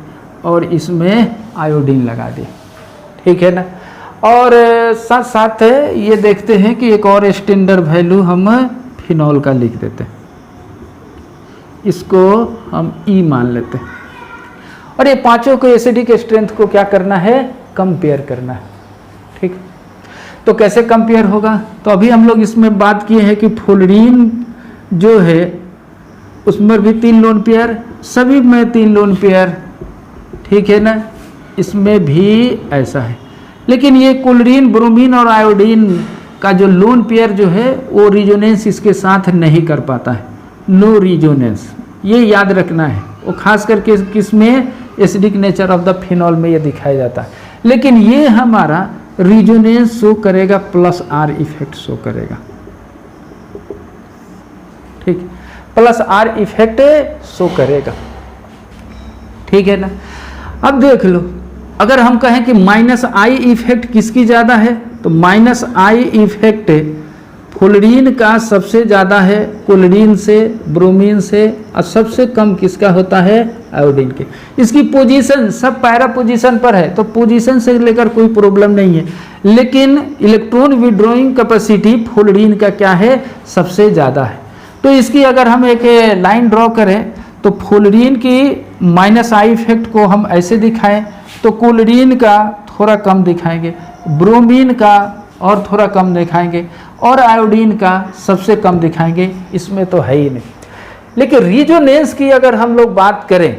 और इसमें आयोडीन लगा दिए, ठीक है ना। और साथ साथ ये देखते हैं कि एक और स्टैंडर्ड वैल्यू हम फिनॉल का लिख देते हैं, इसको हम ई मान लेते हैं। और ये पांचों को एसिडिक स्ट्रेंथ को क्या करना है, कंपेयर करना है, ठीक। तो कैसे कंपेयर होगा, तो अभी हम लोग इसमें बात किए हैं कि फ्लोरीन जो है उसमें भी 3 लोन पेयर, सभी में 3 लोन पेयर, ठीक है ना, इसमें भी ऐसा है। लेकिन ये क्लोरीन, ब्रोमीन और आयोडीन का जो लोन पेयर जो है वो रिजोनेंस इसके साथ नहीं कर पाता है, नो रिजोनेंस, ये याद रखना है। वो खास करके किसमें, acidic nature of the phenol में ये दिखाया जाता है। लेकिन ये हमारा रिजोनेंस शो करेगा, प्लस आर इफेक्ट शो करेगा, ठीक, प्लस आर इफेक्ट शो करेगा, ठीक है ना। अब देख लो, अगर हम कहें कि माइनस आई इफेक्ट किसकी ज़्यादा है, तो माइनस आई इफेक्ट फ्लोरीन का सबसे ज़्यादा है, क्लोरीन से, ब्रोमीन से, और सबसे कम किसका होता है, आयोडीन के। इसकी पोजीशन सब पैरा पोजीशन पर है, तो पोजीशन से लेकर कोई प्रॉब्लम नहीं है। लेकिन इलेक्ट्रॉन विड्रॉइंग कैपेसिटी फ्लोरीन का क्या है, सबसे ज़्यादा है। तो इसकी अगर हम एक लाइन ड्रॉ करें तो फ्लोरीन की माइनस आई इफेक्ट को हम ऐसे दिखाएं तो क्लोरीन का थोड़ा कम दिखाएंगे, ब्रोमीन का और थोड़ा कम दिखाएंगे, और आयोडीन का सबसे कम दिखाएंगे, इसमें तो है ही नहीं। लेकिन रिजोनेंस की अगर हम लोग बात करें,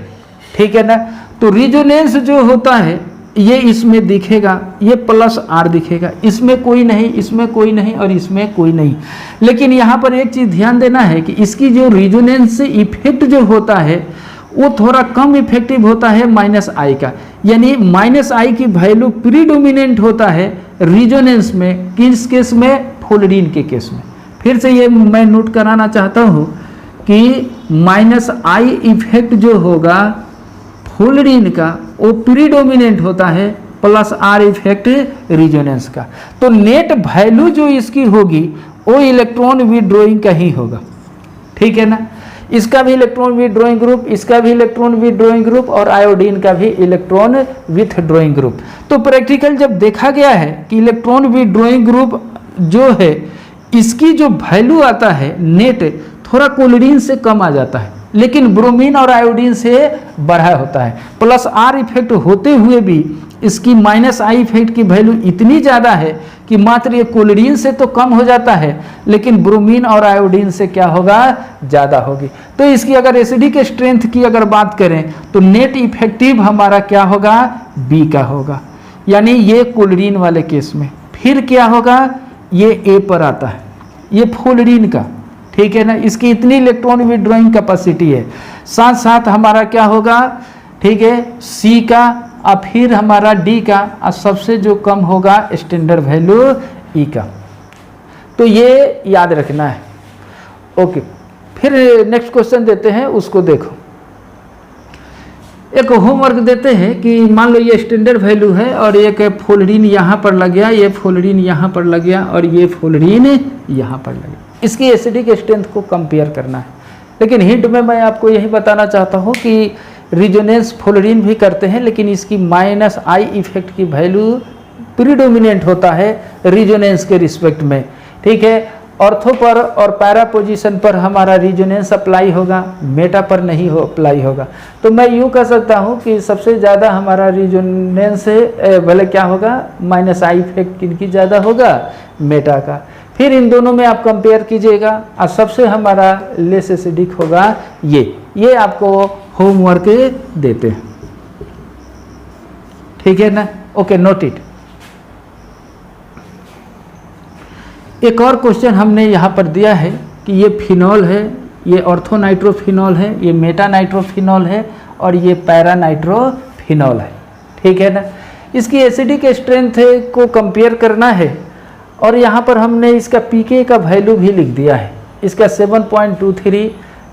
ठीक है ना, तो रिजोनेंस जो होता है ये इसमें दिखेगा, ये प्लस आर दिखेगा, इसमें कोई नहीं, इसमें कोई नहीं और इसमें कोई नहीं। लेकिन यहाँ पर एक चीज़ ध्यान देना है कि इसकी जो रिजोनेंस इफेक्ट जो होता है वो थोड़ा कम इफेक्टिव होता है माइनस आई का, यानी माइनस आई की वैल्यू प्रीडोमिनेंट होता है रिजोनेंस में, किस केस में, फ्लोरीन के केस में। फिर से ये मैं नोट कराना चाहता हूँ कि माइनस आई इफेक्ट जो होगा फ्लोरीन का वो प्रीडोमिनेंट होता है प्लस आर इफेक्ट रिजोनेंस का। तो नेट वैल्यू जो इसकी होगी वो इलेक्ट्रॉन विथड्रॉइंग का ही होगा, ठीक है ना। इसका भी इलेक्ट्रॉन विथड्रॉइंग ग्रुप, इसका भी इलेक्ट्रॉन विथड्रॉइंग ग्रुप और आयोडीन का भी इलेक्ट्रॉन विथड्रॉइंग ग्रुप। तो प्रैक्टिकल जब देखा गया है कि इलेक्ट्रॉन विथड्रॉइंग ग्रुप जो है इसकी जो वैल्यू आता है नेट थोड़ा क्लोरीन से कम आ जाता है, लेकिन ब्रोमीन और आयोडीन से बढ़ा होता है। प्लस आर इफेक्ट होते हुए भी इसकी माइनस आई इफेक्ट की वैल्यू इतनी ज़्यादा है कि मात्र ये क्लोरीन से तो कम हो जाता है, लेकिन ब्रोमीन और आयोडीन से क्या होगा, ज़्यादा होगी। तो इसकी अगर एसिडिक स्ट्रेंथ की अगर बात करें तो नेट इफेक्टिव हमारा क्या होगा, बी का होगा, यानी ये क्लोरीन वाले केस में। फिर क्या होगा, ये ए पर आता है, ये फ्लोरीन का, ठीक है ना। इसकी इतनी इलेक्ट्रॉन विथड्रॉइंग कैपेसिटी है। साथ साथ हमारा क्या होगा, ठीक है, सी का, और फिर हमारा डी का, और सबसे जो कम होगा स्टैंडर्ड वैल्यू ई का। तो ये याद रखना है। ओके, फिर नेक्स्ट क्वेश्चन देते हैं, उसको देखो। एक होमवर्क देते हैं कि मान लो ये स्टैंडर्ड वैल्यू है और एक फ्लोरीन यहाँ पर लग गया, ये फ्लोरीन यहाँ पर लग गया और ये फ्लोरीन यहाँ पर लग गया। इसकी एसिडिक स्ट्रेंथ को कंपेयर करना है। लेकिन हिंट में मैं आपको यही बताना चाहता हूँ कि रिजोनेंस फ्लोरीन भी करते हैं, लेकिन इसकी माइनस आई इफेक्ट की वैल्यू प्रीडोमिनेंट होता है रिजोनेंस के रिस्पेक्ट में, ठीक है। ऑर्थो पर और पैरा पोजीशन पर हमारा रिजोनेंस अप्लाई होगा, मेटा पर नहीं हो अप्लाई होगा। तो मैं यूँ कह सकता हूँ कि सबसे ज़्यादा हमारा रिजोनेंस भले क्या होगा, माइनस आई इफेक्ट किनकी ज़्यादा होगा, मेटा का। फिर इन दोनों में आप कंपेयर कीजिएगा और सबसे हमारा लेस एसिडिक होगा ये आपको होमवर्क देते हैं, ठीक है ना। Okay, note it. एक और क्वेश्चन हमने यहाँ पर दिया है कि ये फिनॉल है, ये ऑर्थो नाइट्रोफिनॉल है, ये मेटा नाइट्रोफिनॉल है और ये पैरा नाइट्रोफिनॉल है, ठीक है ना। इसकी एसिडिक स्ट्रेंथ को कंपेयर करना है और यहाँ पर हमने इसका पीके का वैल्यू भी लिख दिया है। इसका 7.23,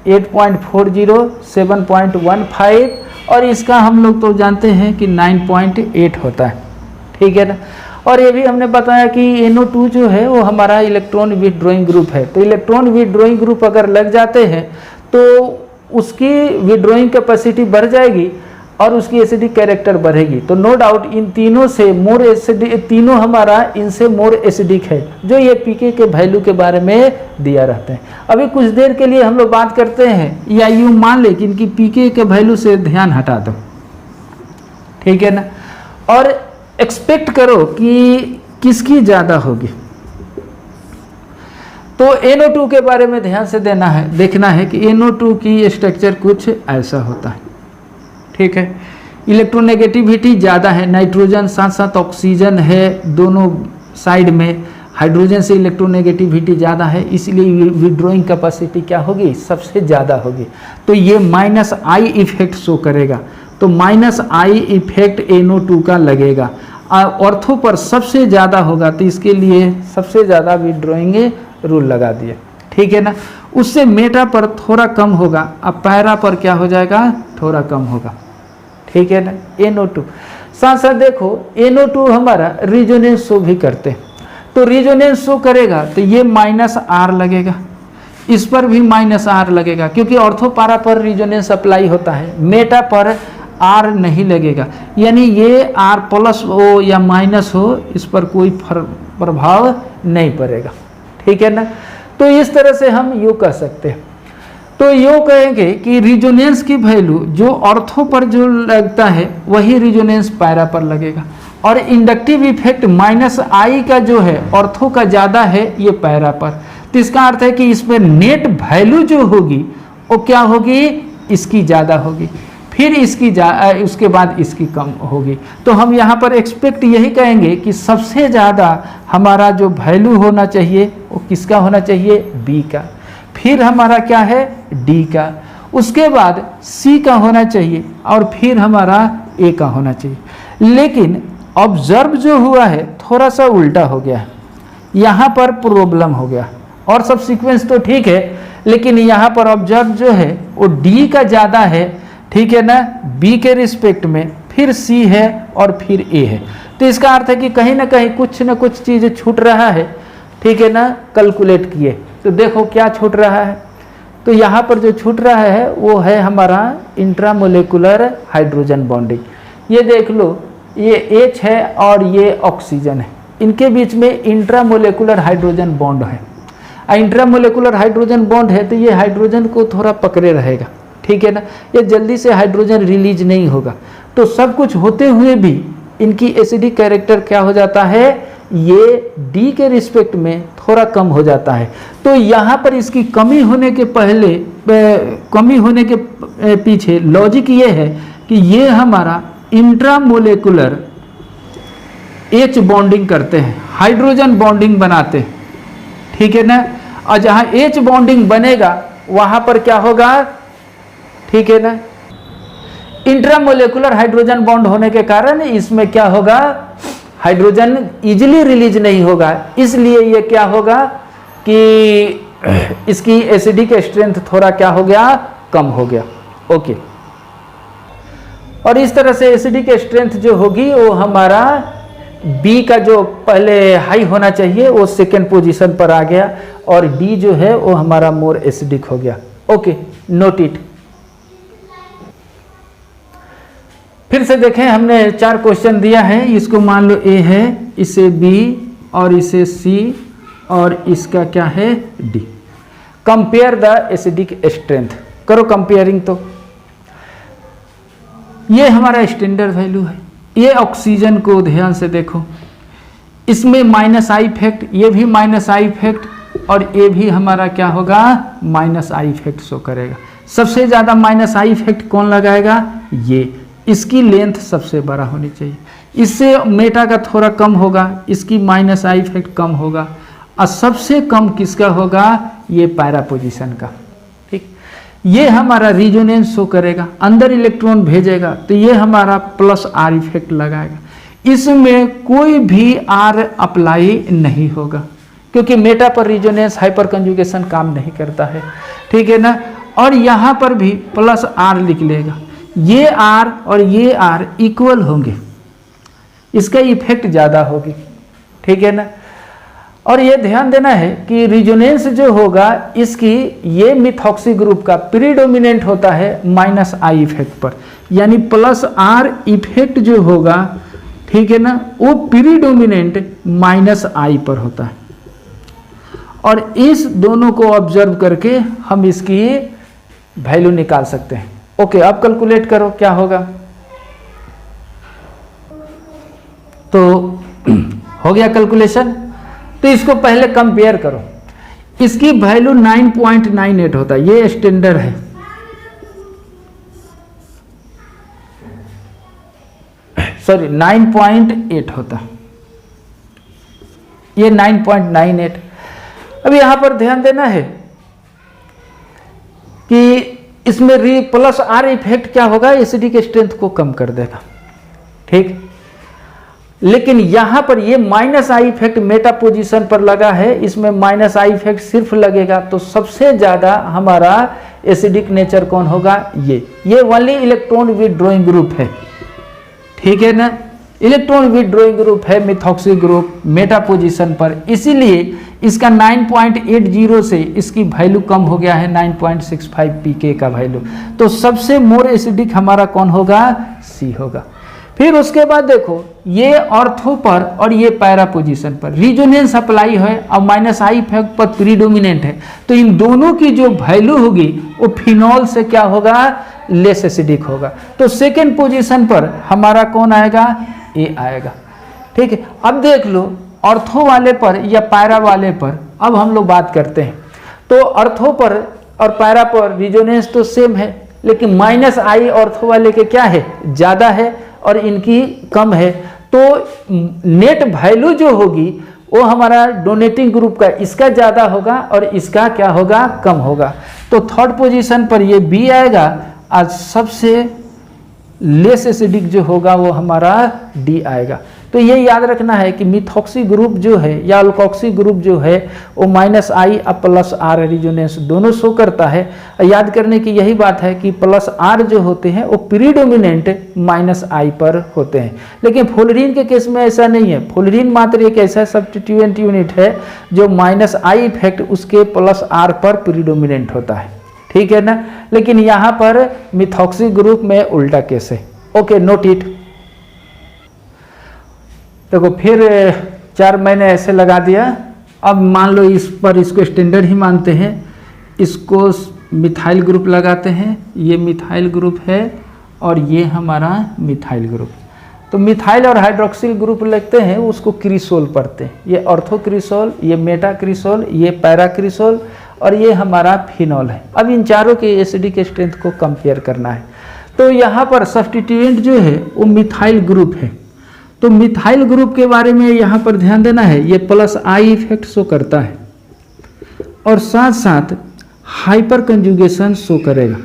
8.40, 7.15 और इसका हम लोग तो जानते हैं कि 9.8 होता है, ठीक है ना। और ये भी हमने बताया कि NO2 जो है वो हमारा इलेक्ट्रॉन विथड्रॉइंग ग्रुप है। तो इलेक्ट्रॉन विथड्रॉइंग ग्रुप अगर लग जाते हैं तो उसकी विथड्रॉइंग कैपेसिटी बढ़ जाएगी और उसकी एसिडिक कैरेक्टर बढ़ेगी। तो नो डाउट इन तीनों से मोर एसिडिक, तीनों हमारा इनसे मोर एसिडिक है, जो ये पीके के वैल्यू के बारे में दिया रहते हैं। अभी कुछ देर के लिए हम लोग बात करते हैं या यूँ मान ले कि इनकी पीके के वैल्यू से ध्यान हटा दो, ठीक है ना, और एक्सपेक्ट करो कि किसकी ज़्यादा होगी। तो NO2 के बारे में ध्यान से देखना है कि NO2 की स्ट्रक्चर कुछ ऐसा होता है, ठीक है। इलेक्ट्रोनेगेटिविटी ज़्यादा है, नाइट्रोजन साथ साथ ऑक्सीजन है, दोनों साइड में हाइड्रोजन से इलेक्ट्रोनेगेटिविटी ज़्यादा है, इसलिए विड्रॉइंग कैपेसिटी क्या होगी, सबसे ज़्यादा होगी। तो ये माइनस आई इफेक्ट शो करेगा। तो माइनस आई इफेक्ट NO2 का लगेगा। ऑर्थो पर सबसे ज़्यादा होगा तो इसके लिए सबसे ज़्यादा विड्रॉइंग रूल लगा दिए, ठीक है ना। उससे मेटा पर थोड़ा कम होगा, अब पैरा पर क्या हो जाएगा, थोड़ा कम होगा, ठीक है ना। NO2 साथ साथ देखो NO2 हमारा रिजोनेंस शो भी करते हैं। तो रिजोनेंस शो करेगा तो ये माइनस आर लगेगा, इस पर भी माइनस आर लगेगा, क्योंकि ऑर्थो पैरा पर रिजोनेंस अप्लाई होता है, मेटा पर आर नहीं लगेगा। यानी ये आर प्लस हो या माइनस हो, इस पर कोई प्रभाव नहीं पड़ेगा, ठीक है ना। तो इस तरह से हम यूँ कह सकते हैं। तो यूँ कहेंगे कि रिजोनेंस की वैल्यू जो ऑर्थो पर जो लगता है वही रिजोनेंस पैरा पर लगेगा, और इंडक्टिव इफेक्ट माइनस आई का जो है ऑर्थो का ज़्यादा है ये पैरा पर। तो इसका अर्थ है कि इसमें नेट वैल्यू जो होगी वो क्या होगी, इसकी ज़्यादा होगी, फिर इसकी उसके बाद इसकी कम होगी। तो हम यहाँ पर एक्सपेक्ट यही कहेंगे कि सबसे ज़्यादा हमारा जो वैल्यू होना चाहिए वो किसका होना चाहिए, बी का, फिर हमारा क्या है, डी का, उसके बाद सी का होना चाहिए और फिर हमारा ए का होना चाहिए। लेकिन ऑब्जर्व जो हुआ है थोड़ा सा उल्टा हो गया है, यहाँ पर प्रॉब्लम हो गया। और सब सीक्वेंस तो ठीक है, लेकिन यहाँ पर ऑब्जर्व जो है वो डी का ज़्यादा है, ठीक है ना, बी के रिस्पेक्ट में, फिर सी है और फिर ए है। तो इसका अर्थ है कि कहीं ना कहीं कुछ ना कुछ चीज़ छूट रहा है, ठीक है ना। कैलकुलेट किए तो देखो क्या छूट रहा है। तो यहाँ पर जो छूट रहा है वो है हमारा इंट्रामोलेकुलर हाइड्रोजन बॉन्डिंग। ये देख लो, ये H है और ये ऑक्सीजन है, इनके बीच में इंट्रामोलेकुलर हाइड्रोजन बॉन्ड है। इंट्रामोलेकुलर हाइड्रोजन बॉन्ड है तो ये हाइड्रोजन को थोड़ा पकड़े रहेगा, ठीक है ना, ये जल्दी से हाइड्रोजन रिलीज नहीं होगा। तो सब कुछ होते हुए भी इनकी एसिडिक कैरेक्टर क्या हो जाता है, ये D के रिस्पेक्ट में थोड़ा कम हो जाता है। तो यहाँ पर इसकी कमी होने के पहले, कमी होने के पीछे लॉजिक ये है कि ये हमारा इंट्रामोलेकुलर H बॉन्डिंग करते हैं, हाइड्रोजन बॉन्डिंग बनाते हैं, ठीक है ना। और जहाँ H बॉन्डिंग बनेगा वहाँ पर क्या होगा, ठीक है ना, इंट्रामोलेकुलर हाइड्रोजन बॉन्ड होने के कारण इसमें क्या होगा, हाइड्रोजन इजीली रिलीज नहीं होगा। इसलिए ये क्या होगा कि इसकी एसिडिक स्ट्रेंथ थोड़ा क्या हो गया, कम हो गया। ओके, और इस तरह से एसिडिक स्ट्रेंथ जो होगी वो हमारा B का जो पहले हाई होना चाहिए वो सेकेंड पोजीशन पर आ गया, और D जो है वो हमारा मोर एसिडिक हो गया। Okay, note it. फिर से देखें, हमने 4 क्वेश्चन दिया है, इसको मान लो A है, इसे B और इसे C और इसका क्या है D। Compare the acidic strength, करो कंपेयरिंग। तो ये हमारा स्टैंडर्ड वैल्यू है, ये ऑक्सीजन को ध्यान से देखो, इसमें -I इफेक्ट, ये भी -I इफेक्ट, और ये भी हमारा क्या होगा, -I इफेक्ट शो करेगा। सबसे ज़्यादा -I इफेक्ट कौन लगाएगा, ये, इसकी लेंथ सबसे बड़ा होनी चाहिए, इससे मेटा का थोड़ा कम होगा, इसकी -I इफेक्ट कम होगा, और सबसे कम किसका होगा, ये पैरा पोजीशन का, ठीक। ये हमारा रिजोनेंस शो करेगा, अंदर इलेक्ट्रॉन भेजेगा तो ये हमारा +R इफेक्ट लगाएगा। इसमें कोई भी R अप्लाई नहीं होगा क्योंकि मेटा पर रिजोनेंस हाइपर कंजुगेशन काम नहीं करता है, ठीक है ना। और यहाँ पर भी +R लिख लेगा, ये R और ये R इक्वल होंगे, इसका इफेक्ट ज़्यादा होगी, ठीक है ना। और ये ध्यान देना है कि रिजोनेंस जो होगा इसकी, ये मिथॉक्सी ग्रुप का प्रीडोमिनेंट होता है -I इफेक्ट पर, यानी +R इफेक्ट जो होगा, ठीक है ना, वो प्रीडोमिनेंट -I पर होता है। और इस दोनों को ऑब्जर्व करके हम इसकी वैल्यू निकाल सकते हैं। ओके, अब कैलकुलेट करो क्या होगा। तो हो गया कैलकुलेशन। तो इसको पहले कंपेयर करो, इसकी वैल्यू 9.98 होता है, ये स्टैंडर्ड है, सॉरी 9.8 होता, ये 9.98। अब यहां पर ध्यान देना है कि इसमें +R इफेक्ट क्या होगा, एसिडिक स्ट्रेंथ को कम कर देगा, ठीक। लेकिन यहां पर ये -I इफेक्ट मेटा पोजीशन पर लगा है, इसमें -I इफेक्ट सिर्फ लगेगा तो सबसे ज्यादा हमारा एसिडिक नेचर कौन होगा, ये ओनली इलेक्ट्रॉन विथड्रॉइंग ग्रुप है, ठीक है ना। इलेक्ट्रॉन विथड्रॉइंग ग्रुप है मिथॉक्सी ग्रुप मेटा पोजीशन पर, इसीलिए इसका 9.80 से इसकी वैल्यू कम हो गया है 9.65 pK का वैल्यू। तो सबसे मोर एसिडिक हमारा कौन होगा, C होगा। फिर उसके बाद देखो, ये ऑर्थो पर और ये पैरा पोजीशन पर रिजोनेंस अप्लाई है और -I इफेक्ट पर प्रीडोमिनेंट है, तो इन दोनों की जो वैल्यू होगी वो फिनॉल से क्या होगा, लेस एसिडिक होगा। तो सेकेंड पोजीशन पर हमारा कौन आएगा, A आएगा, ठीक है। अब देख लो ऑर्थो वाले पर या पैरा वाले पर, अब हम लोग बात करते हैं। तो ऑर्थो पर और पैरा पर रिजोनेंस तो सेम है, लेकिन -I ऑर्थो वाले के क्या है, ज़्यादा है और इनकी कम है। तो नेट वैल्यू जो होगी वो हमारा डोनेटिंग ग्रुप का इसका ज़्यादा होगा और इसका क्या होगा, कम होगा। तो थर्ड पोजीशन पर ये B आएगा और सबसे लेस एसिडिक जो होगा वो हमारा D आएगा। तो ये याद रखना है कि मिथॉक्सी ग्रुप जो है या अल्कोक्सी ग्रुप जो है वो -I और +R रिजोनेंस दोनों शो करता है। याद करने की यही बात है कि +R जो होते हैं वो प्रीडोमिनेंट -I पर होते हैं, लेकिन फ्लोरीन के केस में ऐसा नहीं है। फ्लोरीन मात्र एक ऐसा सब्स्टिट्यूएंट यूनिट है जो -I इफेक्ट उसके +R पर प्रीडोमिनेंट होता है, ठीक है ना। लेकिन यहाँ पर मिथॉक्सी ग्रुप में उल्टा केस है। Okay, note it. देखो फिर 4 मैंने ऐसे लगा दिया। अब मान लो इस पर इसको स्टैंडर्ड ही मानते हैं, इसको मिथाइल ग्रुप लगाते हैं। ये मिथाइल ग्रुप है और ये हमारा मिथाइल ग्रुप। तो मिथाइल और हाइड्रोक्सिल ग्रुप लगते हैं, उसको क्रिसोल पढ़ते हैं। ये ऑर्थो क्रिसोल, ये मेटा क्रिसोल, ये पैरा क्रिसोल और ये हमारा फिनॉल है। अब इन चारों के एसिडिक स्ट्रेंथ को कंपेयर करना है। तो यहाँ पर सब्स्टिट्यूएंट जो है वो मिथाइल ग्रुप है। तो मिथाइल ग्रुप के बारे में यहाँ पर ध्यान देना है, ये +I इफेक्ट शो करता है और साथ साथ हाइपर कंजुगेशन शो करेगा।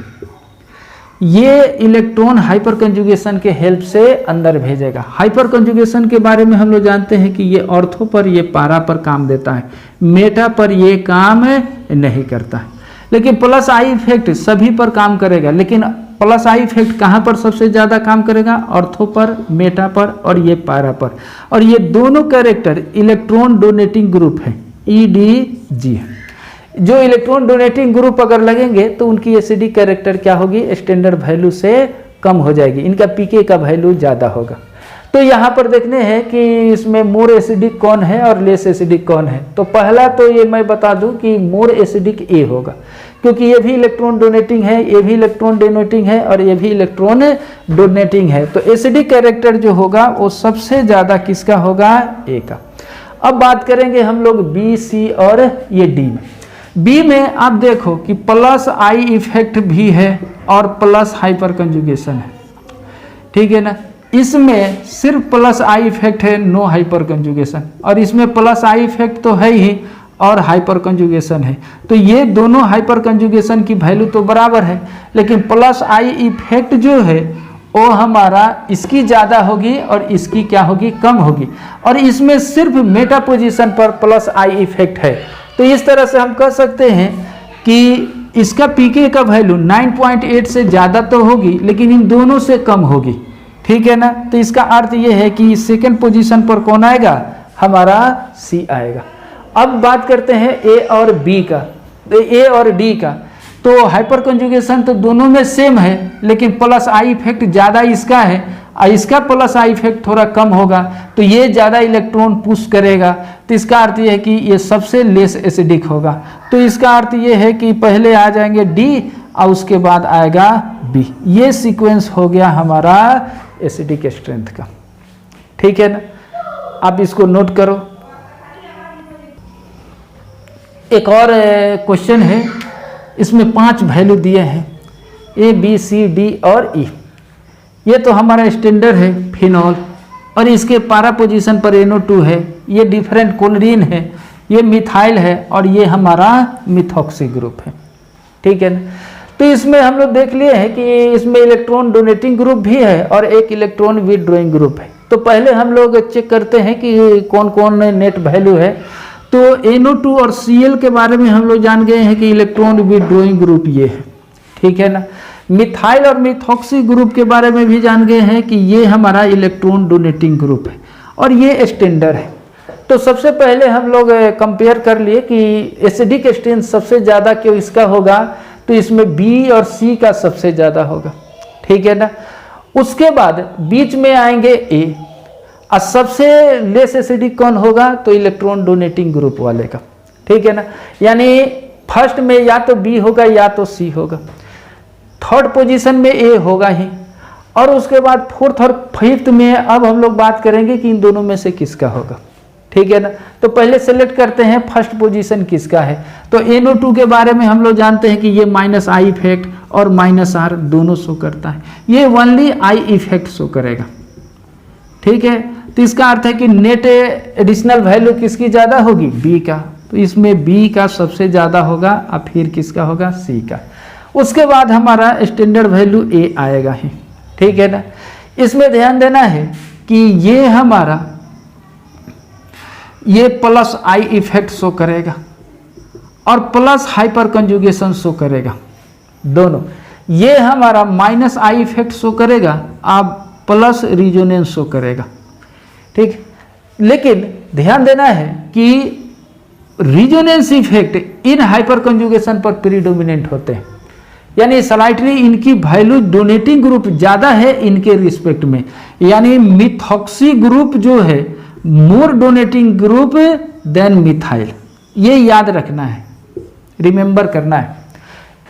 ये इलेक्ट्रॉन हाइपर कंजुगेशन के हेल्प से अंदर भेजेगा। हाइपर कंजुगेशन के बारे में हम लोग जानते हैं कि ये ऑर्थो पर, ये पारा पर काम देता है, मेटा पर ये काम नहीं करता है। लेकिन +I इफेक्ट सभी पर काम करेगा, लेकिन +I इफेक्ट कहाँ पर सबसे ज़्यादा काम करेगा? ऑर्थो पर, मेटा पर और ये पारा पर। और ये दोनों कैरेक्टर इलेक्ट्रॉन डोनेटिंग ग्रुप है, EDG है। जो इलेक्ट्रॉन डोनेटिंग ग्रुप अगर लगेंगे तो उनकी एसिडिक कैरेक्टर क्या होगी? स्टैंडर्ड वैल्यू से कम हो जाएगी, इनका पीके का वैल्यू ज़्यादा होगा। तो यहाँ पर देखने हैं कि इसमें मोर एसिडिक कौन है और लेस एसिडिक कौन है। तो पहला तो ये मैं बता दूं कि मोर एसिडिक ए होगा, क्योंकि ये भी इलेक्ट्रॉन डोनेटिंग है, ये भी इलेक्ट्रॉन डोनेटिंग है और ये भी इलेक्ट्रॉन डोनेटिंग है। तो एसिडिक कैरेक्टर जो होगा वो सबसे ज़्यादा किसका होगा? ए का। अब बात करेंगे हम लोग बी, सी और ये डी में। बी में आप देखो कि +I इफेक्ट भी है और प्लस हाइपर कंजुगेशन है, ठीक है ना। इसमें सिर्फ +I इफेक्ट है, नो हाइपर कंजुगेशन, और इसमें +I इफेक्ट तो है ही और हाइपर कंजुगेशन है। तो ये दोनों हाइपर कंजुगेशन की वैल्यू तो बराबर है, लेकिन +I इफेक्ट जो है वो हमारा इसकी ज़्यादा होगी और इसकी क्या होगी? कम होगी। और इसमें सिर्फ मेटा पोजीशन पर +I इफेक्ट है। तो इस तरह से हम कह सकते हैं कि इसका पीके का वैल्यू 9.8 से ज़्यादा तो होगी, लेकिन इन दोनों से कम होगी, ठीक है ना। तो इसका अर्थ ये है कि सेकंड पोजीशन पर कौन आएगा? हमारा सी आएगा। अब बात करते हैं ए और बी का, ए और डी का। तो हाइपर कंजुगेशन तो दोनों में सेम है, लेकिन +I इफेक्ट ज़्यादा इसका है और इसका +I इफेक्ट थोड़ा कम होगा, तो ये ज़्यादा इलेक्ट्रॉन पुश करेगा। तो इसका अर्थ ये है कि ये सबसे लेस एसिडिक होगा। तो इसका अर्थ ये है कि पहले आ जाएंगे डी और उसके बाद आएगा बी। ये सीक्वेंस हो गया हमारा एसिडिक स्ट्रेंथ का, ठीक है ना। आप इसको नोट करो। एक और क्वेश्चन है, इसमें 5 वैल्यू दिए हैं, A, B, C, D और E। ये तो हमारा स्टैंडर्ड है फिनॉल और इसके पारा पोजीशन पर NO2 है, ये डिफरेंट क्लोरीन है, ये मिथाइल है और ये हमारा मिथॉक्सी ग्रुप है, ठीक है ना। तो इसमें हम लोग देख लिए हैं कि इसमें इलेक्ट्रॉन डोनेटिंग ग्रुप भी है और एक इलेक्ट्रॉन विथड्रॉइंग ग्रुप है। तो पहले हम लोग चेक करते हैं कि कौन कौन नेट वैल्यू है। तो NO2 और Cl के बारे में हम लोग जान गए हैं कि इलेक्ट्रॉन विथड्रॉइंग ग्रुप ये है, ठीक है ना। मिथाइल और मिथॉक्सी ग्रुप के बारे में भी जान गए हैं कि ये हमारा इलेक्ट्रॉन डोनेटिंग ग्रुप है और ये स्टैंडर्ड है। तो सबसे पहले हम लोग कंपेयर कर लिए कि एसिडिक स्ट्रेंथ सबसे ज़्यादा क्यों इसका होगा, तो इसमें B और C का सबसे ज़्यादा होगा, ठीक है ना। उसके बाद बीच में आएंगे A और सबसे लेस एसिडिक कौन होगा? तो इलेक्ट्रॉन डोनेटिंग ग्रुप वाले का, ठीक है ना। यानी फर्स्ट में या तो B होगा या तो C होगा, थर्ड पोजीशन में A होगा ही, और उसके बाद फोर्थ और फिफ्थ में अब हम लोग बात करेंगे कि इन दोनों में से किसका होगा, ठीक है ना। तो पहले सेलेक्ट करते हैं फर्स्ट पोजीशन किसका है। तो NO2 के बारे में हम लोग जानते हैं कि ये -I इफेक्ट और -R दोनों शो करता है, ये ओनली I इफेक्ट शो करेगा, ठीक है। तो इसका अर्थ है कि नेट एडिशनल वैल्यू किसकी ज़्यादा होगी? B का। तो इसमें B का सबसे ज़्यादा होगा और फिर किसका होगा? C का। उसके बाद हमारा स्टैंडर्ड वैल्यू A आएगा ही, ठीक है ना। इसमें ध्यान देना है कि ये हमारा ये प्लस आई इफेक्ट शो करेगा और प्लस हाइपर कंजुगेशन शो करेगा, दोनों। ये हमारा माइनस आई इफेक्ट शो करेगा, आप प्लस रिजोनेंस शो करेगा, ठीक। लेकिन ध्यान देना है कि resonance effect in hyper conjugation पर प्रीडोमिनेंट होते हैं, यानी स्लाइटली इनकी वैल्यू डोनेटिंग ग्रुप ज़्यादा है इनके रिस्पेक्ट में, यानी मिथॉक्सी ग्रुप जो है more donating group than methyl. ये याद रखना है, रिमेंबर करना है।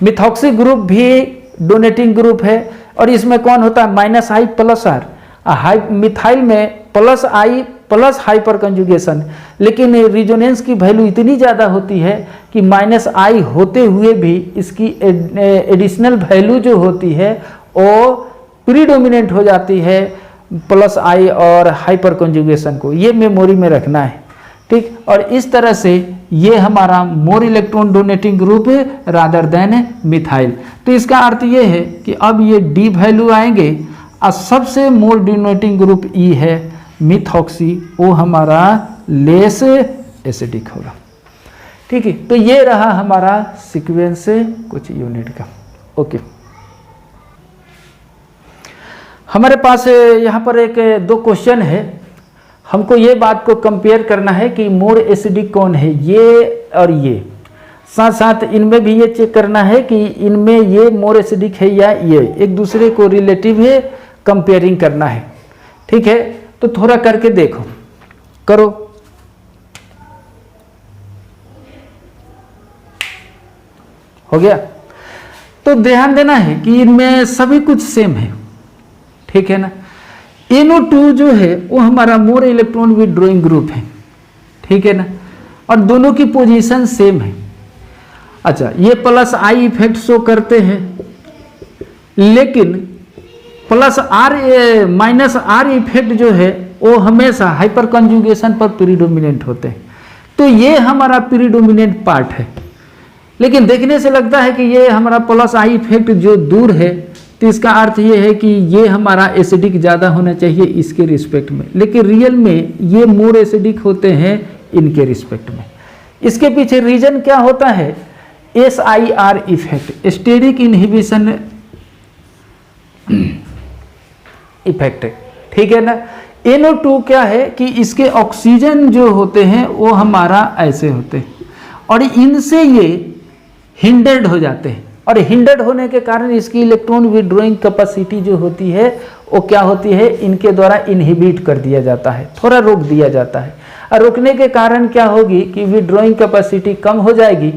मिथॉक्सी ग्रुप भी डोनेटिंग ग्रुप है और इसमें कौन होता है, minus I plus R. Methyl में plus I plus hyper conjugation, लेकिन रिजोनेंस की वैल्यू इतनी ज़्यादा होती है कि माइनस आई होते हुए भी इसकी एडिशनल वैल्यू जो होती है वो प्रीडोमिनेंट हो जाती है प्लस आई और हाइपर कंजुगेशन को। ये मेमोरी में रखना है, ठीक। और इस तरह से ये हमारा more electron donating group rather than methyl. तो इसका अर्थ ये है कि अब ये डी वैल्यू आएंगे और सबसे मोर डोनेटिंग ग्रुप ई है मिथॉक्सी, वो हमारा लेस एसिडिक होगा, ठीक है। तो ये रहा हमारा सीक्वेंस कुछ यूनिट का। ओके, हमारे पास यहाँ पर एक दो क्वेश्चन है। हमको ये बात को कंपेयर करना है कि मोर एसिडिक कौन है, ये और ये। साथ साथ इनमें भी ये चेक करना है कि इनमें ये मोर एसिडिक है या ये, एक दूसरे को रिलेटिव है कंपेयरिंग करना है, ठीक है। तो थोड़ा करके देखो, करो। हो गया? तो ध्यान देना है कि इनमें सभी कुछ सेम है, ठीक है ना। NO2 जो है वो हमारा मोर इलेक्ट्रॉन विथड्रॉइंग ग्रुप है, ठीक है ना, और दोनों की पोजीशन सेम है। अच्छा, ये प्लस आई इफेक्ट शो करते हैं, लेकिन plus R minus R effect जो है वो हमेशा हाइपर कंजुगेशन पर प्रीडोमिनेंट होते हैं। तो ये हमारा प्रीडोमिनेंट पार्ट है, लेकिन देखने से लगता है कि ये हमारा प्लस आई इफेक्ट जो दूर है, तो इसका अर्थ ये है कि ये हमारा एसिडिक ज़्यादा होना चाहिए इसके रिस्पेक्ट में, लेकिन रियल में ये मोर एसिडिक होते हैं इनके रिस्पेक्ट में। इसके पीछे रीजन क्या होता है, SIR effect, steric inhibition effect, ठीक है ना। NO2 क्या है कि इसके ऑक्सीजन जो होते हैं वो हमारा ऐसे होते हैं और इनसे ये हिंडर्ड हो जाते हैं, और हिंडर्ड होने के कारण इसकी इलेक्ट्रॉन विड्रॉइंग कैपेसिटी जो होती है वो क्या होती है, इनके द्वारा इनहिबिट कर दिया जाता है, थोड़ा रोक दिया जाता है। और रोकने के कारण क्या होगी कि विड्रॉइंग कैपेसिटी कम हो जाएगी,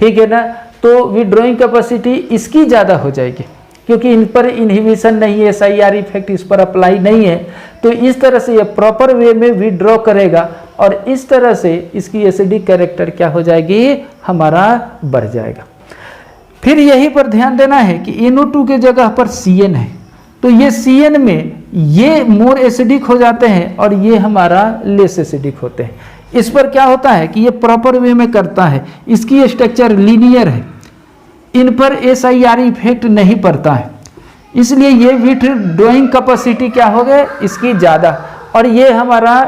ठीक है ना। तो विड्रॉइंग कैपेसिटी इसकी ज़्यादा हो जाएगी क्योंकि इन पर इनहिबिशन नहीं है, SIR इफेक्ट इस पर अप्लाई नहीं है। तो इस तरह से ये प्रॉपर वे में विड्रॉ करेगा और इस तरह से इसकी एसिडिक कैरेक्टर क्या हो जाएगी, हमारा बढ़ जाएगा। फिर यहीं पर ध्यान देना है कि NO2 के जगह पर CN है, तो ये CN में ये मोर एसिडिक हो जाते हैं और ये हमारा लेस एसिडिक होते हैं। इस पर क्या होता है कि ये प्रॉपर वे में करता है, इसकी स्ट्रक्चर लीनियर है, इन पर SIR इफेक्ट नहीं पड़ता है, इसलिए ये विथड्रॉइंग कैपेसिटी क्या हो गए इसकी ज़्यादा, और ये हमारा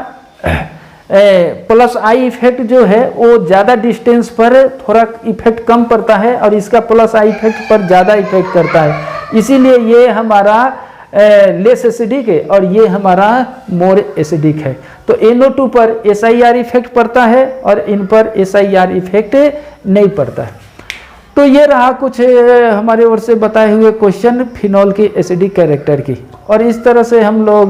प्लस आई इफेक्ट जो है वो ज़्यादा डिस्टेंस पर थोड़ा इफेक्ट कम पड़ता है और इसका प्लस आई इफेक्ट पर ज़्यादा इफेक्ट करता है, इसीलिए ये हमारा लेस एसिडिक है और ये हमारा मोर एसिडिक है। तो NO2 पर SIR इफेक्ट पड़ता है और इन पर SIR इफेक्ट नहीं पड़ता है। तो ये रहा कुछ हमारे ओर से बताए हुए क्वेश्चन फिनॉल की एसिडिक कैरेक्टर की, और इस तरह से हम लोग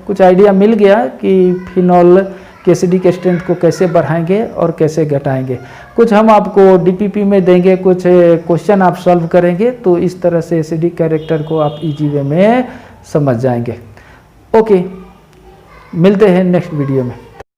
कुछ आइडिया मिल गया कि फिनॉल की एसिडिक स्ट्रेंथ को कैसे बढ़ाएंगे और कैसे घटाएंगे। कुछ हम आपको DPP में देंगे, कुछ क्वेश्चन आप सॉल्व करेंगे, तो इस तरह से एसिडिक कैरेक्टर को आप इजी वे में समझ जाएंगे। ओके, मिलते हैं नेक्स्ट वीडियो में।